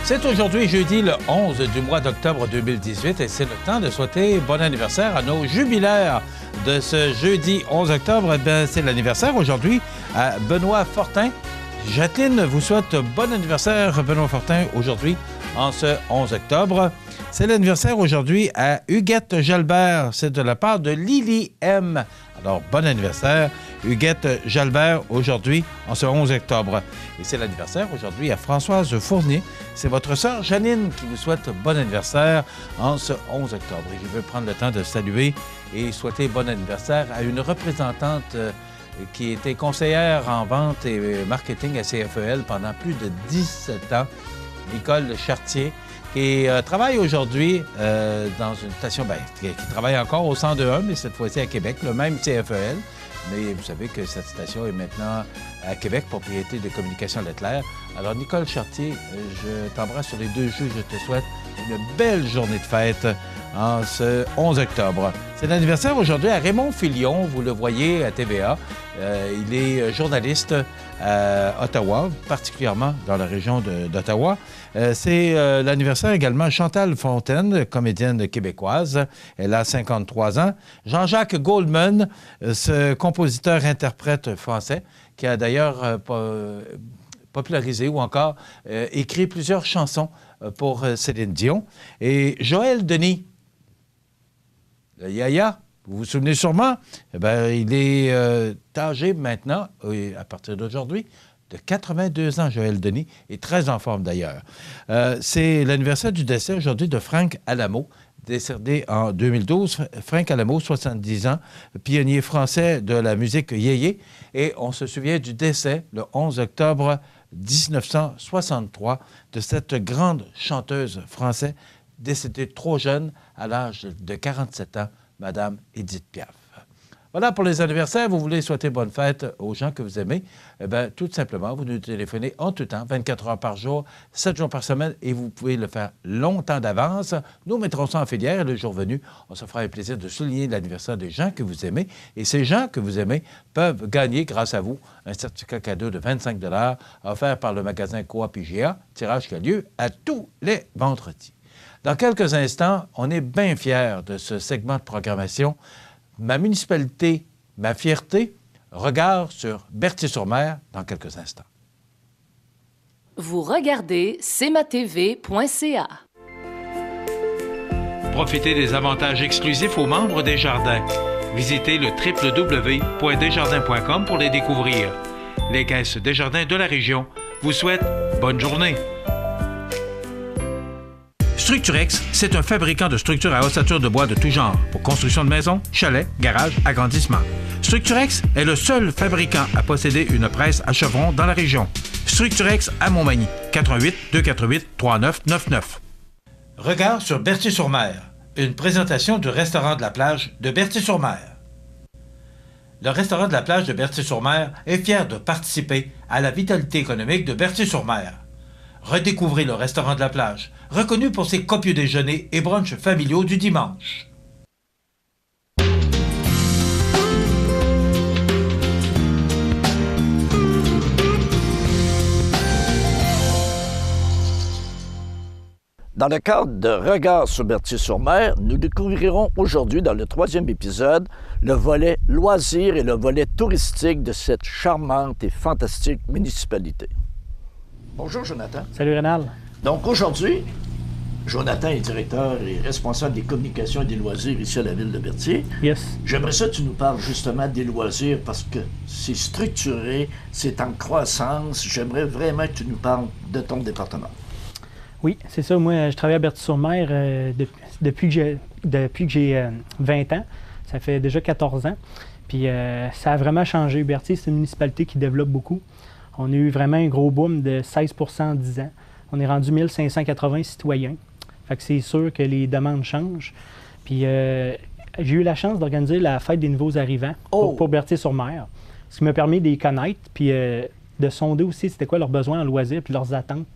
C'est aujourd'hui jeudi le 11 du mois d'octobre 2018 et c'est le temps de souhaiter bon anniversaire à nos jubilaires de ce jeudi 11 octobre. C'est l'anniversaire aujourd'hui à Benoît Fortin. Jacqueline vous souhaite bon anniversaire, Benoît Fortin, aujourd'hui, en ce 11 octobre. C'est l'anniversaire aujourd'hui à Huguette Jalbert. C'est de la part de Lily M. Alors, bon anniversaire, Huguette Jalbert, aujourd'hui, en ce 11 octobre. Et c'est l'anniversaire aujourd'hui à Françoise Fournier. C'est votre sœur Janine qui vous souhaite bon anniversaire en ce 11 octobre. Et je veux prendre le temps de saluer et souhaiter bon anniversaire à une représentante qui était conseillère en vente et marketing à CFEL pendant plus de 17 ans, Nicole Chartier, qui travaille aujourd'hui dans une station, qui travaille encore au 102.1, mais cette fois-ci à Québec, le même CFEL. Mais vous savez que cette station est maintenant à Québec, propriété de Communications Leclerc. Alors, Nicole Chartier, je t'embrasse sur les deux joues. Je te souhaite une belle journée de fête en ce 11 octobre. C'est l'anniversaire aujourd'hui à Raymond Filion. Vous le voyez à TVA. Il est journaliste à Ottawa, particulièrement dans la région d'Ottawa. C'est l'anniversaire également à Chantal Fontaine, comédienne québécoise. Elle a 53 ans. Jean-Jacques Goldman, ce compositeur-interprète français, qui a d'ailleurs popularisé ou encore écrit plusieurs chansons pour Céline Dion. Et Joël Denis, le Yaya, vous vous souvenez sûrement, il est âgé maintenant, à partir d'aujourd'hui, de 82 ans, Joël Denis, et très en forme d'ailleurs. C'est l'anniversaire du décès aujourd'hui de Frank Alamo, décédé en 2012. Frank Alamo, 70 ans, pionnier français de la musique yéyé. Et on se souvient du décès, le 11 octobre 1963, de cette grande chanteuse française décédée trop jeune, à l'âge de 47 ans, Madame Édith Piaf. Voilà pour les anniversaires. Vous voulez souhaiter bonne fête aux gens que vous aimez? Tout simplement, vous nous téléphonez en tout temps, 24 heures par jour, 7 jours par semaine, et vous pouvez le faire longtemps d'avance. Nous mettrons ça en filière et le jour venu, on se fera un plaisir de souligner l'anniversaire des gens que vous aimez. Et ces gens que vous aimez peuvent gagner, grâce à vous, un certificat cadeau de 25 $ offert par le magasin Coop IGA, tirage qui a lieu à tous les vendredis. Dans quelques instants, on est bien fiers de ce segment de programmation. Ma municipalité, ma fierté, regard sur Berthier-sur-Mer dans quelques instants. Vous regardez cmatv.ca. Profitez des avantages exclusifs aux membres des Jardins. Visitez le www.desjardins.com pour les découvrir. Les caisses Desjardins de la région vous souhaitent bonne journée. Structurex, c'est un fabricant de structures à ossature de bois de tout genre pour construction de maisons, chalets, garages, agrandissements. Structurex est le seul fabricant à posséder une presse à chevrons dans la région. Structurex à Montmagny, 88 248 3999. Regard sur Berthier-sur-Mer, une présentation du restaurant de la plage de Berthier-sur-Mer. Le restaurant de la plage de Berthier-sur-Mer est fier de participer à la vitalité économique de Berthier-sur-Mer. Redécouvrez le restaurant de la plage, reconnu pour ses copieux déjeuners et brunchs familiaux du dimanche. Dans le cadre de Regard sur Berthier-sur-Mer, nous découvrirons aujourd'hui, dans le 3e épisode, le volet loisirs et le volet touristique de cette charmante et fantastique municipalité. Bonjour, Jonathan. Salut, Rénal. Donc, aujourd'hui, Jonathan est directeur et responsable des communications et des loisirs ici à la ville de Berthier. Yes. J'aimerais ça que tu nous parles justement des loisirs parce que c'est structuré, c'est en croissance. J'aimerais vraiment que tu nous parles de ton département. Oui, c'est ça. Moi, je travaille à Berthier-sur-Mer depuis que j'ai 20 ans. Ça fait déjà 14 ans. Puis ça a vraiment changé. Berthier, c'est une municipalité qui développe beaucoup. On a eu vraiment un gros boom de 16 en 10 ans. On est rendu 1580 citoyens. Fait que c'est sûr que les demandes changent. Puis j'ai eu la chance d'organiser la fête des nouveaux arrivants pour Berthier-sur-Mer. Ce qui m'a permis de les connaître, puis de sonder aussi c'était quoi leurs besoins en loisirs, puis leurs attentes.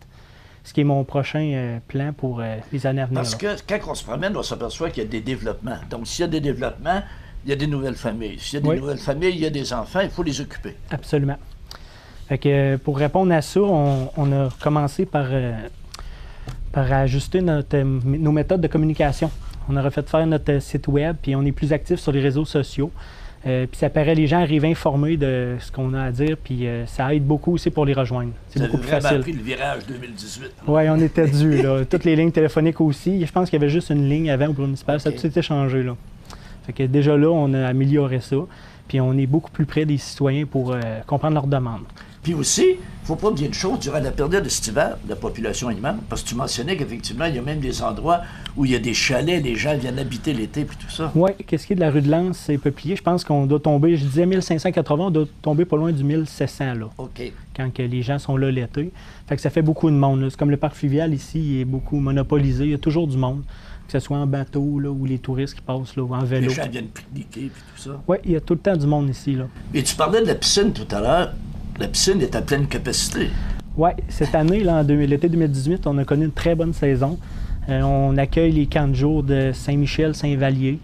Ce qui est mon prochain plan pour les années à venir. Parce que quand on se promène, on s'aperçoit qu'il y a des développements. Donc, s'il y a des développements, il y a des nouvelles familles. S'il y a des nouvelles familles, il y a des enfants, il faut les occuper. Absolument. Fait que pour répondre à ça, on a commencé par ajuster nos méthodes de communication. On a refait faire notre site web, puis on est plus actif sur les réseaux sociaux. Puis ça paraît, les gens arrivent informés de ce qu'on a à dire, puis ça aide beaucoup aussi pour les rejoindre. C'est beaucoup plus facile. Vous avez pris le virage 2018. Oui, on était dû, là. Toutes les lignes téléphoniques aussi. Je pense qu'il y avait juste une ligne avant au bureau municipal. Ça a tout été changé, là. Fait que déjà là, on a amélioré ça. Puis on est beaucoup plus près des citoyens pour comprendre leurs demandes. Puis aussi, il ne faut pas oublier une chose, durant la période estivale, la population augmente, parce que tu mentionnais qu'effectivement, il y a même des endroits où il y a des chalets, les gens viennent habiter l'été, puis tout ça. Oui, qu'est-ce qui est de la rue de Lens, c'est peuplier. Je pense qu'on doit tomber, je disais 1580, on doit tomber pas loin du 1700, là. OK. Quand que les gens sont là l'été. Fait que ça fait beaucoup de monde, là. C'est comme le parc fluvial ici, il est beaucoup monopolisé, il y a toujours du monde. Que ce soit en bateau, là, ou les touristes qui passent, là, ou en vélo. Les gens viennent pique-niquer, puis tout ça. Oui, il y a tout le temps du monde ici, là. Et tu parlais de la piscine tout à l'heure. La piscine est à pleine capacité. Oui, cette année, là, l'été 2018, on a connu une très bonne saison. On accueille les camps de jour de Saint-Michel, Saint-Vallier,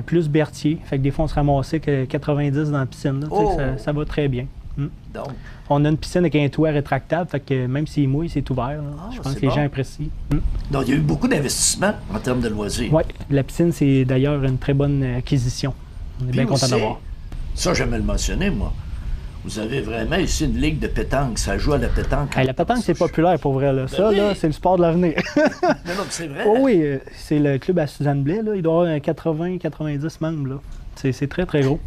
plus Berthier. Fait que des fois, on se ramassait que 90 dans la piscine. Là, oh. ça va très bien. Donc. On a une piscine avec un toit rétractable, fait que même s'il mouille, c'est ouvert. Je pense que les gens apprécient. Donc, il y a eu beaucoup d'investissements en termes de loisirs. Oui, la piscine, c'est d'ailleurs une très bonne acquisition. On est bien content d'avoir. Ça, j'aime le mentionner, moi. Vous avez vraiment ici une ligue de pétanque. Ça joue à la pétanque. La pétanque, c'est populaire pour vrai. Là. Ben ça, oui. là, c'est le sport de l'avenir. Non, c'est vrai. Oh oui, c'est le club à Suzanne Blais. Là. Il doit avoir 80-90 membres. Là. C'est très, très gros.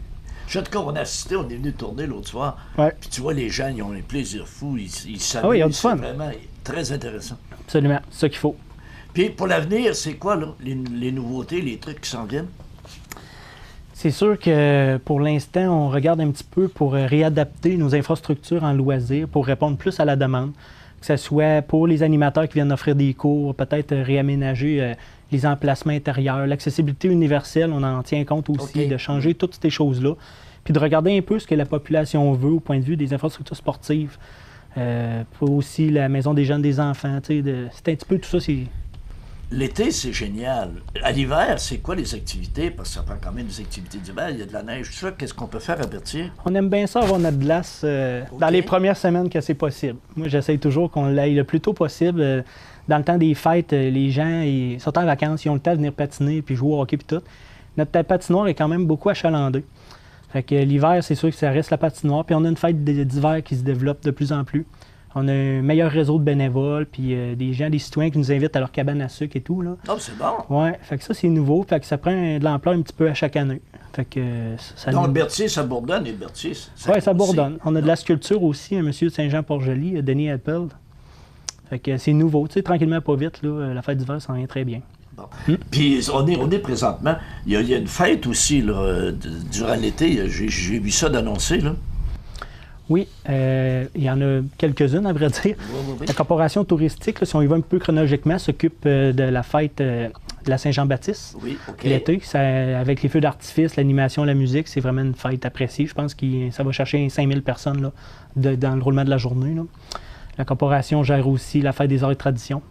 En tout cas, on a assisté, on est venu tourner l'autre soir. Ouais. Puis tu vois, les gens, ils ont un plaisir fou. Ils s'amusent. Ah oui, il y a du fun. C'est vraiment très intéressant. Absolument, c'est ça qu'il faut. Puis pour l'avenir, c'est quoi, là, les nouveautés, les trucs qui s'en viennent? C'est sûr que pour l'instant, on regarde un petit peu pour réadapter nos infrastructures en loisirs pour répondre plus à la demande. Que ce soit pour les animateurs qui viennent offrir des cours, peut-être réaménager les emplacements intérieurs, l'accessibilité universelle, on en tient compte aussi, de changer toutes ces choses-là. Puis de regarder un peu ce que la population veut au point de vue des infrastructures sportives. Pour aussi la maison des jeunes, des enfants. C'est un petit peu tout ça. L'été, c'est génial. À l'hiver, c'est quoi les activités? Parce que ça prend quand même des activités d'hiver. Il y a de la neige, tout ça. Qu'est-ce qu'on peut faire à Berthier? On aime bien ça, avoir notre glace dans les premières semaines que c'est possible. Moi, j'essaye toujours qu'on l'aille le plus tôt possible. Dans le temps des fêtes, les gens ils sont en vacances, ils ont le temps de venir patiner puis jouer au hockey puis tout. Notre patinoire est quand même beaucoup achalandée. Fait que l'hiver, c'est sûr que ça reste la patinoire. Puis on a une fête d'hiver qui se développe de plus en plus. On a un meilleur réseau de bénévoles, puis des gens, des citoyens qui nous invitent à leur cabane à sucre et tout. Là. Oh, c'est bon! Oui, fait que ça, c'est nouveau. Fait que ça prend de l'ampleur un petit peu à chaque année. Fait que ça donc, Berthier, ça bourdonne, et Berthier, oui, ça bourdonne. On a de la sculpture aussi, un monsieur de Saint-Jean-Port-Joli, Denis Appel. Fait que c'est nouveau. Tu sais, tranquillement, pas vite, là, la fête d'hiver s'en vient très bien. Bon. Puis on est présentement, il y a une fête aussi, là, durant l'été. J'ai vu ça d'annoncer, là. Oui, il y en a quelques-unes, à vrai dire. Oui. La corporation touristique, là, si on y va un peu chronologiquement, s'occupe de la fête de la Saint-Jean-Baptiste. Oui, OK. L'été, avec les feux d'artifice, l'animation, la musique, c'est vraiment une fête appréciée. Je pense que ça va chercher 5000 personnes là, dans le roulement de la journée. Là. La corporation gère aussi la fête des arts et traditions.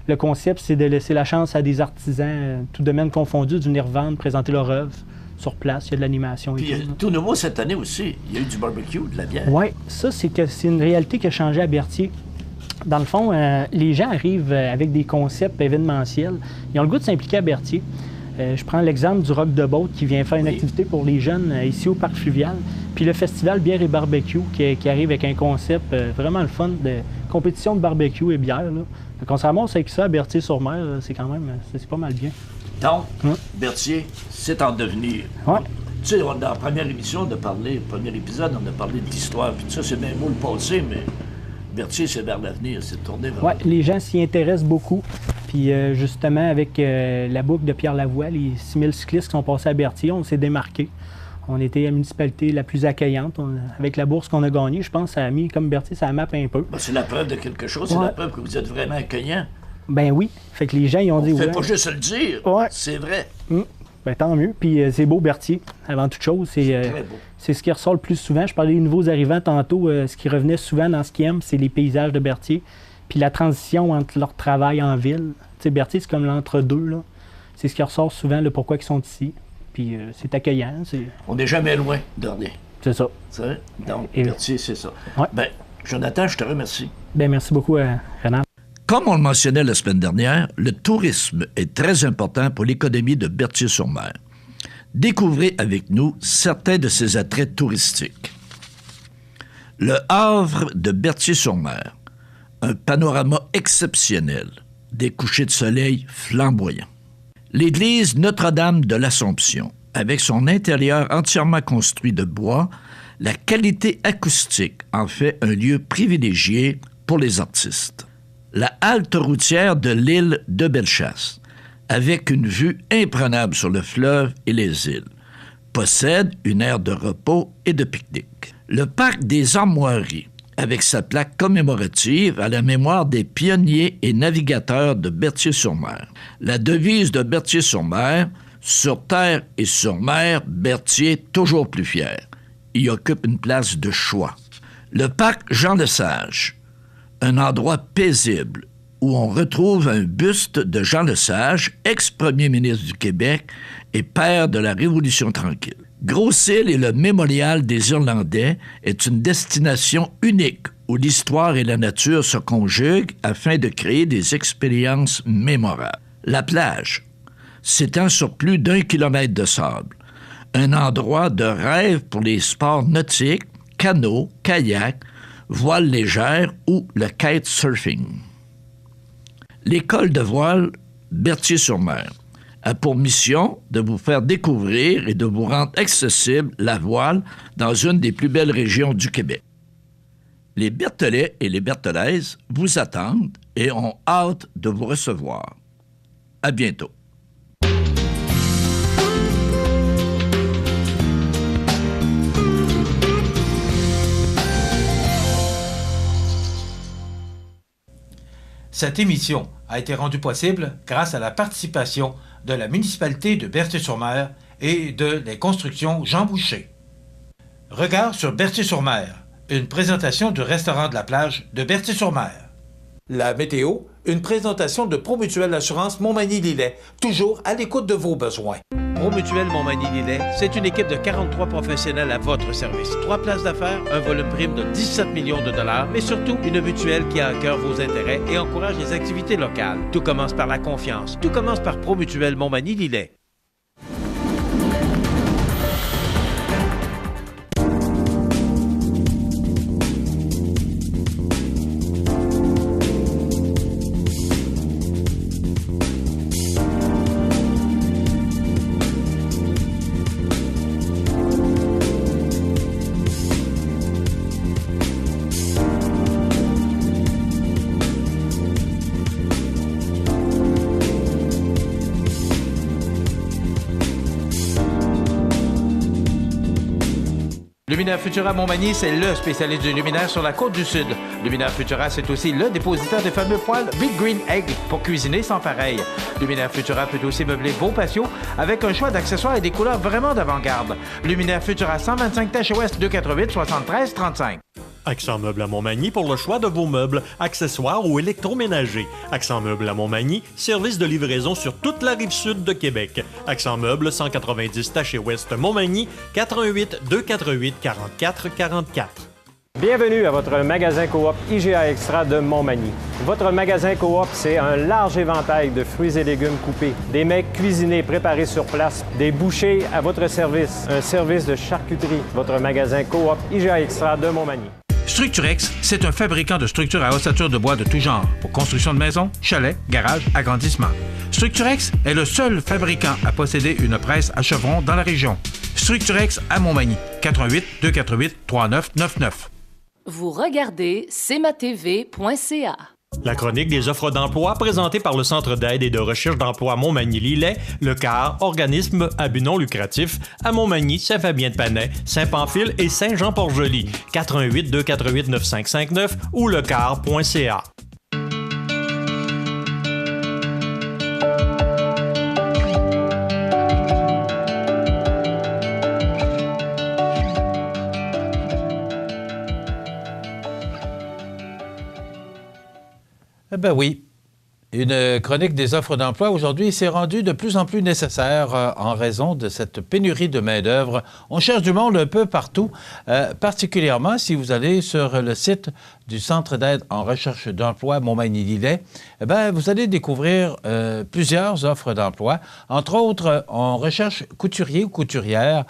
Le concept, c'est de laisser la chance à des artisans, tout domaine confondu, de venir vendre, présenter leur œuvre. Sur place, il y a de l'animation. Puis tout nouveau cette année aussi, il y a eu du barbecue, de la bière. Oui, ça, c'est une réalité qui a changé à Berthier. Dans le fond, les gens arrivent avec des concepts événementiels. Ils ont le goût de s'impliquer à Berthier. Je prends l'exemple du Rock de Boat qui vient faire une activité pour les jeunes ici au Parc Fluvial. Puis le festival Bière et Barbecue qui arrive avec un concept vraiment le fun de compétition de barbecue et bière. Donc on se ramasse avec ça à Berthier-sur-Mer, c'est quand même c'est pas mal bien. Donc, Berthier, c'est en devenir. Ouais. Tu sais, dans la première émission, le premier épisode, on a parlé de l'histoire, puis tout ça, c'est bien beau le passé, mais Berthier, c'est vers l'avenir, c'est tourné vers l'avenir. Oui, les gens s'y intéressent beaucoup. Puis justement, avec la boucle de Pierre Lavoie, les 6000 cyclistes qui sont passés à Berthier, on s'est démarqué. On était la municipalité la plus accueillante. Avec la bourse qu'on a gagnée, je pense que ça a mis, comme Berthier, ça map un peu. Ben, c'est la preuve de quelque chose, c'est la preuve que vous êtes vraiment accueillant. Ben oui. Fait que les gens, ils ont dit... On fait pas juste le dire, c'est vrai. Ben tant mieux. Puis c'est beau, Berthier, avant toute chose. C'est ce qui ressort le plus souvent. Je parlais des nouveaux arrivants tantôt. Ce qui revenait souvent dans ce qu'ils aiment, c'est les paysages de Berthier. Puis la transition entre leur travail en ville. Tu sais, Berthier, c'est comme l'entre-deux, là. C'est ce qui ressort souvent, le pourquoi ils sont ici. Puis c'est accueillant. On n'est jamais loin de rien. C'est ça. Donc, Berthier, c'est ça. Ouais. Ben, Jonathan, je te remercie. Ben merci beaucoup, Renald. Comme on le mentionnait la semaine dernière, le tourisme est très important pour l'économie de Berthier-sur-Mer. Découvrez avec nous certains de ses attraits touristiques. Le Havre de Berthier-sur-Mer, un panorama exceptionnel, des couchers de soleil flamboyants. L'église Notre-Dame de l'Assomption, avec son intérieur entièrement construit de bois, la qualité acoustique en fait un lieu privilégié pour les artistes. La halte routière de l'île de Bellechasse, avec une vue imprenable sur le fleuve et les îles, possède une aire de repos et de pique-nique. Le parc des Armoiries, avec sa plaque commémorative à la mémoire des pionniers et navigateurs de Berthier-sur-Mer. La devise de Berthier-sur-Mer, sur terre et sur mer, Berthier toujours plus fier, y occupe une place de choix. Le parc Jean-Lesage, un endroit paisible où on retrouve un buste de Jean Lesage, ex-premier ministre du Québec et père de la Révolution tranquille. Grosse-Île et le Mémorial des Irlandais est une destination unique où l'histoire et la nature se conjuguent afin de créer des expériences mémorables. La plage, s'étend sur plus d'1 kilomètre de sable, un endroit de rêve pour les sports nautiques, canot, kayak, voile légère ou le kitesurfing. L'école de voile Berthier-sur-Mer a pour mission de vous faire découvrir et de vous rendre accessible la voile dans une des plus belles régions du Québec. Les Bertholais et les Bertholaises vous attendent et ont hâte de vous recevoir. À bientôt. Cette émission a été rendue possible grâce à la participation de la municipalité de Berthier-sur-Mer et de les constructions Jean Boucher. Regard sur Berthier-sur-Mer, une présentation du restaurant de la plage de Berthier-sur-Mer. La météo, une présentation de Promutuelle Assurance Montmagny-Lillet, toujours à l'écoute de vos besoins. Promutuelle Montmagny-Lillet, c'est une équipe de 43 professionnels à votre service. 3 places d'affaires, un volume prime de 17 millions de dollars, mais surtout une mutuelle qui a à cœur vos intérêts et encourage les activités locales. Tout commence par la confiance. Tout commence par Promutuelle Montmagny-Lillet. Luminaire Futura Montmagny, c'est le spécialiste du luminaire sur la côte du Sud. Luminaire Futura, c'est aussi le dépositaire des fameux poêles Big Green Egg pour cuisiner sans pareil. Luminaire Futura peut aussi meubler vos patios avec un choix d'accessoires et des couleurs vraiment d'avant-garde. Luminaire Futura, 125 Taché Ouest, 248 73 35. Accent Meubles à Montmagny pour le choix de vos meubles, accessoires ou électroménagers. Accent Meubles à Montmagny, service de livraison sur toute la rive sud de Québec. Accent Meubles, 190 Taché Ouest Montmagny, 88 248 44 44. Bienvenue à votre magasin coop IGA Extra de Montmagny. Votre magasin coop, c'est un large éventail de fruits et légumes coupés, des mets cuisinés préparés sur place, des bouchées à votre service, un service de charcuterie. Votre magasin coop IGA Extra de Montmagny. Structurex, c'est un fabricant de structures à ossature de bois de tout genre pour construction de maisons, chalets, garages, agrandissements. Structurex est le seul fabricant à posséder une presse à chevrons dans la région. Structurex à Montmagny, 88 248 3999. Vous regardez cmatv.ca. La chronique des offres d'emploi présentée par le Centre d'aide et de recherche d'emploi Montmagny-Lillet, le CAR, organisme à but non lucratif, à Montmagny, Saint-Fabien-de-Panay, Saint-Pamphile et Saint-Jean-Port-Joli, 418 248 9559 ou lecar.ca. Eh ben oui, Une chronique des offres d'emploi aujourd'hui s'est rendue de plus en plus nécessaire en raison de cette pénurie de main-d'œuvre. On cherche du monde un peu partout, particulièrement si vous allez sur le site du Centre d'aide en recherche d'emploi Montmagny-Lillet. Eh bien, vous allez découvrir plusieurs offres d'emploi. Entre autres, on recherche couturier ou couturière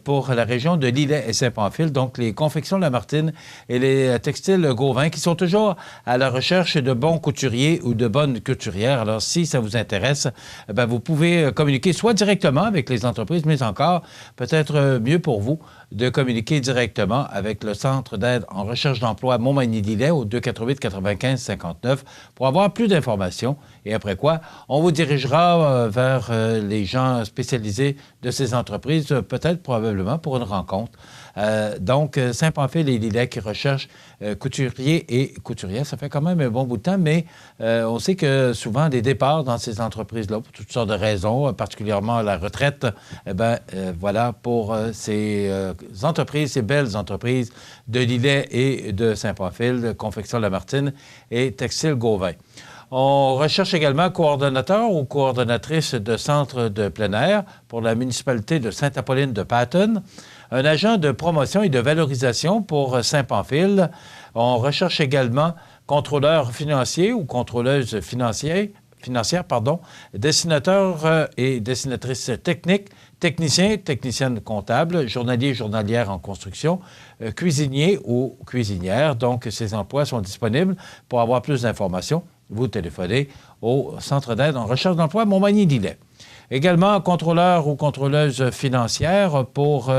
pour la région de Lillet et Saint-Pamphile, donc les confections Lamartine et les textiles Gauvin qui sont toujours à la recherche de bons couturiers ou de bonnes couturières. Alors, si ça vous intéresse, bien, vous pouvez communiquer soit directement avec les entreprises, mais encore, peut-être mieux pour vous, de communiquer directement avec le Centre d'aide en recherche d'emploi Montmagny-Lillet au 248-95-59 pour avoir plus d'informations. Et après quoi, on vous dirigera vers les gens spécialisés de ces entreprises, peut-être probablement pour une rencontre. Donc, Saint-Pamphile et Lillet qui recherchent couturiers et couturières. Ça fait quand même un bon bout de temps, mais on sait que souvent des départs dans ces entreprises-là, pour toutes sortes de raisons, particulièrement la retraite, voilà, pour ces entreprises, ces belles entreprises de Lillet et de Saint-Pamphile, Confection Lamartine et Textile Gauvin. On recherche également coordonnateur ou coordonnatrice de centre de plein air pour la municipalité de Sainte-Apolline de Patten, un agent de promotion et de valorisation pour Saint-Pamphile. On recherche également contrôleur financier ou contrôleuse financière, dessinateur et dessinatrice technique, technicien, technicienne comptable, journalier, journalière en construction, cuisinier ou cuisinière. Donc, ces emplois sont disponibles. Pour avoir plus d'informations, vous téléphonez au Centre d'aide en recherche d'emploi Montmagny-Lillet. Également, contrôleur ou contrôleuse financière pour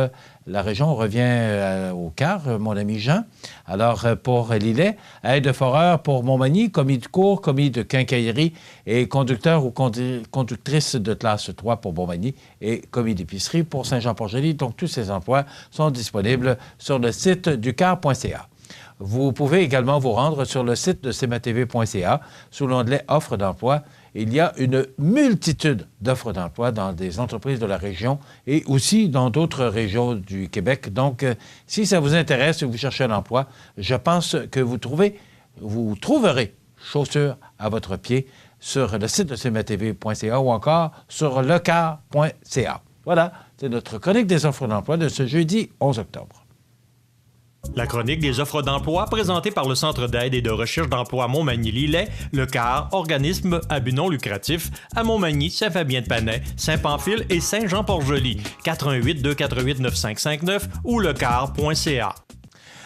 la région. On revient au quart, mon ami Jean. Alors, pour Lillet, aide-foreur pour Montmagny, commis de cours, commis de quincaillerie et conducteur ou conductrice de classe 3 pour Montmagny et commis d'épicerie pour Saint-Jean-Port-Joli. Donc, tous ces emplois sont disponibles sur le site ducar.ca. Vous pouvez également vous rendre sur le site de cmatv.ca sous l'onglet « Offres d'emploi ». Il y a une multitude d'offres d'emploi dans des entreprises de la région et aussi dans d'autres régions du Québec. Donc, si ça vous intéresse et vous cherchez un emploi, je pense que vous trouverez chaussures à votre pied sur le site de cmatv.ca ou encore sur lecar.ca. Voilà, c'est notre chronique des offres d'emploi de ce jeudi 11 octobre. La chronique des offres d'emploi présentée par le Centre d'aide et de recherche d'emploi Montmagny-Lillet, le CAR, organisme à but non lucratif, à Montmagny, Saint-Fabien-de-Panay, Saint-Pamphile et Saint-Jean-Port-Joli. 418-248-9559 ou lecar.ca.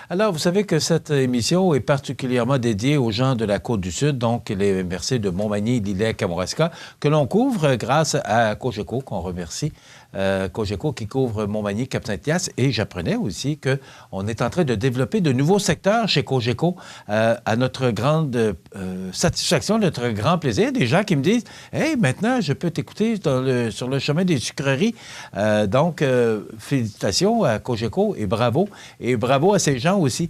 Alors, vous savez que cette émission est particulièrement dédiée aux gens de la Côte-du-Sud, donc les MRC de Montmagny, Lillet, Kamouraska, que l'on couvre grâce à Cogeco, qu'on remercie. Cogeco qui couvre Montmagny, Cap-Saint-Hyacinthe. Et j'apprenais aussi qu'on est en train de développer de nouveaux secteurs chez Cogeco à notre grande satisfaction, notre grand plaisir. Des gens qui me disent « Hey, maintenant, je peux t'écouter sur le chemin des sucreries. » Donc, félicitations à Cogeco et bravo. Et bravo à ces gens aussi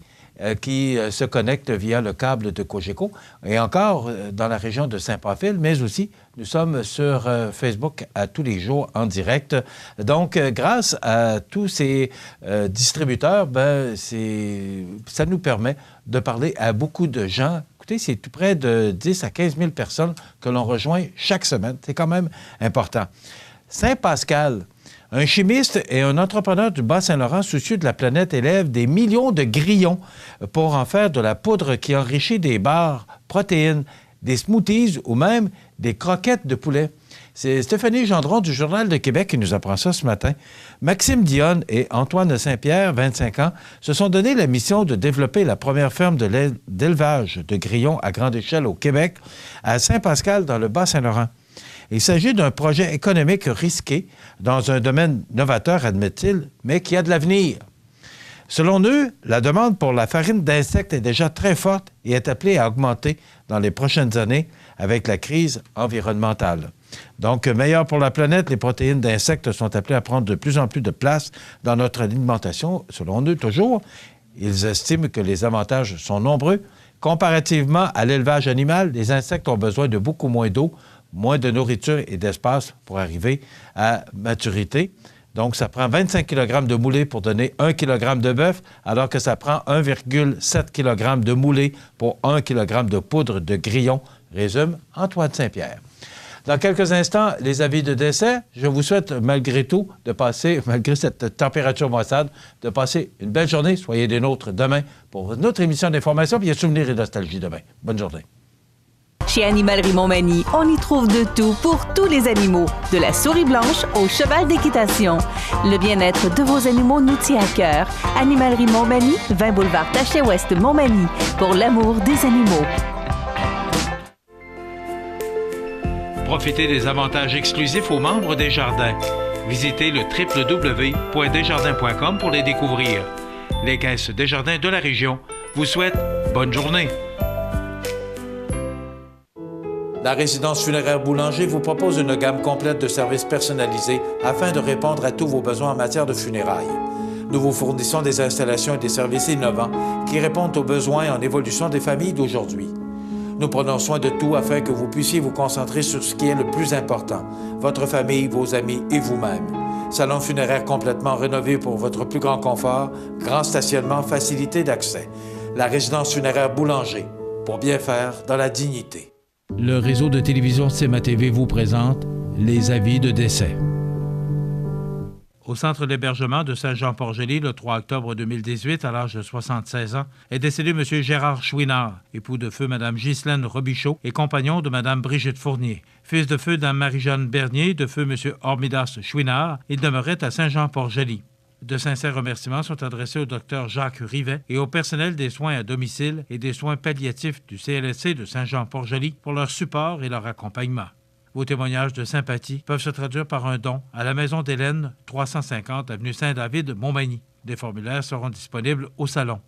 qui se connectent via le câble de Cogeco. Et encore dans la région de Saint-Pamphile, mais aussi nous sommes sur Facebook à tous les jours en direct. Donc, grâce à tous ces distributeurs, ça nous permet de parler à beaucoup de gens. Écoutez, c'est tout près de 10 à 15 000 personnes que l'on rejoint chaque semaine. C'est quand même important. Saint-Pascal, un chimiste et un entrepreneur du Bas-Saint-Laurent soucieux de la planète élève des millions de grillons pour en faire de la poudre qui enrichit des barres, protéines, des smoothies ou même des croquettes de poulet. C'est Stéphanie Gendron du Journal de Québec qui nous apprend ça ce matin. Maxime Dionne et Antoine Saint-Pierre, 25 ans, se sont donné la mission de développer la première ferme d'élevage de grillons à grande échelle au Québec, à Saint-Pascal, dans le Bas-Saint-Laurent. Il s'agit d'un projet économique risqué dans un domaine novateur, admet-il, mais qui a de l'avenir. Selon eux, la demande pour la farine d'insectes est déjà très forte et est appelée à augmenter dans les prochaines années avec la crise environnementale. Donc, meilleur pour la planète, les protéines d'insectes sont appelées à prendre de plus en plus de place dans notre alimentation. Selon eux, toujours, ils estiment que les avantages sont nombreux. Comparativement à l'élevage animal, les insectes ont besoin de beaucoup moins d'eau, moins de nourriture et d'espace pour arriver à maturité. Donc, ça prend 25 kg de moulée pour donner 1 kg de bœuf, alors que ça prend 1,7 kg de moulée pour 1 kg de poudre de grillon résume Antoine Saint-Pierre. Dans quelques instants, les avis de décès. Je vous souhaite, malgré tout, de passer, malgré cette température maussade, de passer une belle journée. Soyez des nôtres demain pour notre émission d'information, puis il y a Souvenirs et Nostalgie demain. Bonne journée. Chez Animalerie Montmagny, on y trouve de tout pour tous les animaux, de la souris blanche au cheval d'équitation. Le bien-être de vos animaux nous tient à cœur. Animalerie Montmagny, 20 boulevard Taché-Ouest Montmagny, pour l'amour des animaux. Profitez des avantages exclusifs aux membres des Jardins. Visitez le www.desjardins.com pour les découvrir. Les caisses Desjardins de la région vous souhaitent bonne journée. La résidence funéraire Boulanger vous propose une gamme complète de services personnalisés afin de répondre à tous vos besoins en matière de funérailles. Nous vous fournissons des installations et des services innovants qui répondent aux besoins en évolution des familles d'aujourd'hui. Nous prenons soin de tout afin que vous puissiez vous concentrer sur ce qui est le plus important, votre famille, vos amis et vous-même. Salon funéraire complètement rénové pour votre plus grand confort, grand stationnement, facilité d'accès. La résidence funéraire Boulanger, pour bien faire dans la dignité. Le réseau de télévision CMA-TV vous présente les avis de décès. Au centre d'hébergement de Saint-Jean-Port-Joli, le 3 octobre 2018, à l'âge de 76 ans, est décédé M. Gérard Chouinard, époux de feu Mme Ghislaine Robichaud et compagnon de Mme Brigitte Fournier. Fils de feu Dame Marie-Jeanne Bernier, de feu M. Hormidas Chouinard, il demeurait à Saint-Jean-Port-Joli. De sincères remerciements sont adressés au Dr Jacques Rivet et au personnel des soins à domicile et des soins palliatifs du CLSC de Saint-Jean-Port-Joli pour leur support et leur accompagnement. Vos témoignages de sympathie peuvent se traduire par un don à la Maison d'Hélène, 350 avenue Saint-David, Montmagny. Des formulaires seront disponibles au salon.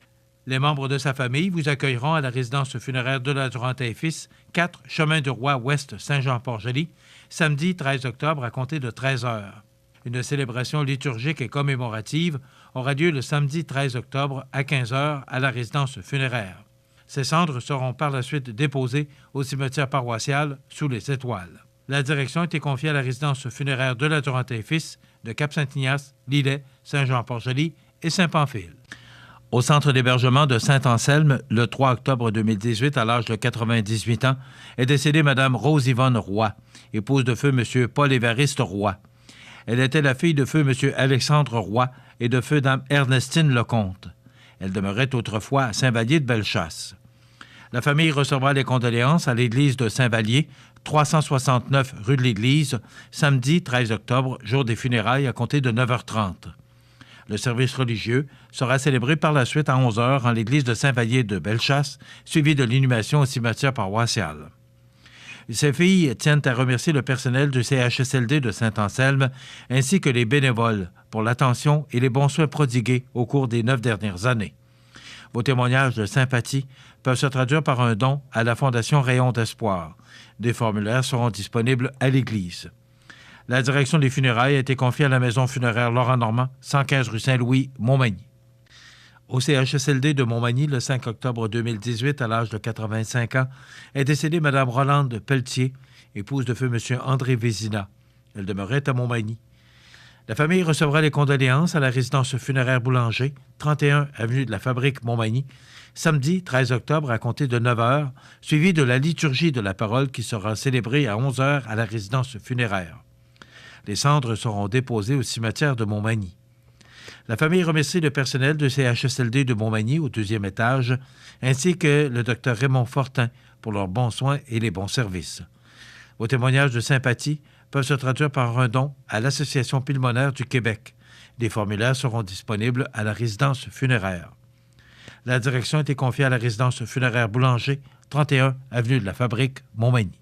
Les membres de sa famille vous accueilleront à la résidence funéraire de la Durantin et Fils, 4 Chemin du Roi Ouest, Saint-Jean-Port-Joli, samedi 13 octobre à compter de 13 heures. Une célébration liturgique et commémorative aura lieu le samedi 13 octobre à 15 heures à la résidence funéraire. Ces cendres seront par la suite déposées au cimetière paroissial sous les Étoiles. La direction a été confiée à la résidence funéraire de la Durantin et Fils de Cap-Saint-Ignace, Lillet, Saint-Jean-Port-Joli et Saint-Pamphile. Au centre d'hébergement de Saint-Anselme, le 3 octobre 2018, à l'âge de 98 ans, est décédée Mme Rose-Yvonne Roy, épouse de feu M. Paul-Évariste Roy. Elle était la fille de feu M. Alexandre Roy et de feu Dame Ernestine Lecomte. Elle demeurait autrefois à Saint-Vallier de Bellechasse. La famille recevra les condoléances à l'église de Saint-Vallier, 369 rue de l'Église, samedi 13 octobre, jour des funérailles à compter de 9h30. Le service religieux sera célébré par la suite à 11h en l'église de Saint-Vallier de Bellechasse, suivi de l'inhumation au cimetière paroissial. Ces filles tiennent à remercier le personnel du CHSLD de Saint-Anselme ainsi que les bénévoles pour l'attention et les bons soins prodigués au cours des 9 dernières années. Vos témoignages de sympathie peuvent se traduire par un don à la Fondation Rayon d'Espoir. Des formulaires seront disponibles à l'église. La direction des funérailles a été confiée à la maison funéraire Laurent Normand, 115 rue Saint-Louis, Montmagny. Au CHSLD de Montmagny, le 5 octobre 2018, à l'âge de 85 ans, est décédée Mme Rolande Pelletier, épouse de feu M. André Vézina. Elle demeurait à Montmagny. La famille recevra les condoléances à la résidence funéraire Boulanger, 31 avenue de la Fabrique, Montmagny, samedi 13 octobre à compter de 9h, suivi de la liturgie de la parole qui sera célébrée à 11h à la résidence funéraire. Les cendres seront déposées au cimetière de Montmagny. La famille remercie le personnel du CHSLD de Montmagny au 2e étage, ainsi que le Dr Raymond Fortin pour leurs bons soins et les bons services. Vos témoignages de sympathie peuvent se traduire par un don à l'Association pulmonaire du Québec. Des formulaires seront disponibles à la résidence funéraire. La direction a été confiée à la résidence funéraire Boulanger, 31 avenue de la Fabrique, Montmagny.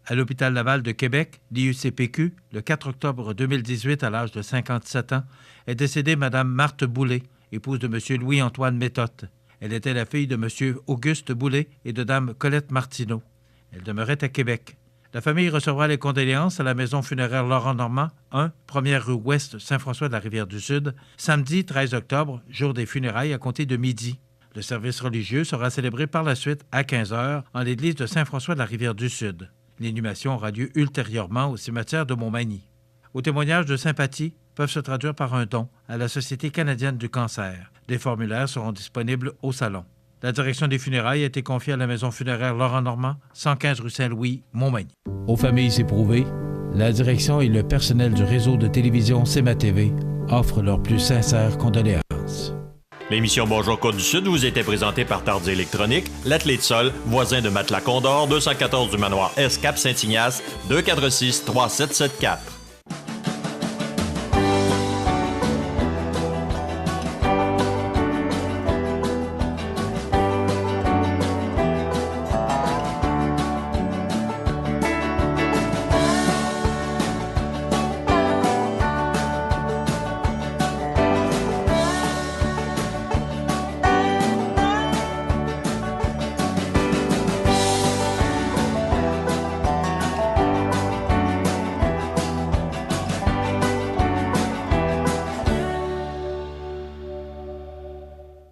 À l'hôpital Laval de Québec, l'IUCPQ, le 4 octobre 2018, à l'âge de 57 ans, est décédée Mme Marthe Boulay, épouse de M. Louis-Antoine Méthode. Elle était la fille de M. Auguste Boulay et de Dame Colette Martineau. Elle demeurait à Québec. La famille recevra les condoléances à la maison funéraire Laurent Normand, 1, 1er rue Ouest, Saint-François de la Rivière-du-Sud, samedi 13 octobre, jour des funérailles à compter de midi. Le service religieux sera célébré par la suite à 15h en l'église de Saint-François de la Rivière-du-Sud. L'inhumation aura lieu ultérieurement au cimetière de Montmagny. Vos témoignages de sympathie peuvent se traduire par un don à la Société canadienne du cancer. Des formulaires seront disponibles au salon. La direction des funérailles a été confiée à la maison funéraire Laurent Normand, 115 rue Saint-Louis, Montmagny. Aux familles éprouvées, la direction et le personnel du réseau de télévision CMA-TV offrent leurs plus sincères condoléances. L'émission Bonjour Côte-du-Sud vous était présentée par Tardy Électronique, l'atelier de sol, voisin de Matelas Condor, 214 du manoir S, Cap Saint-Ignace, 246-3774.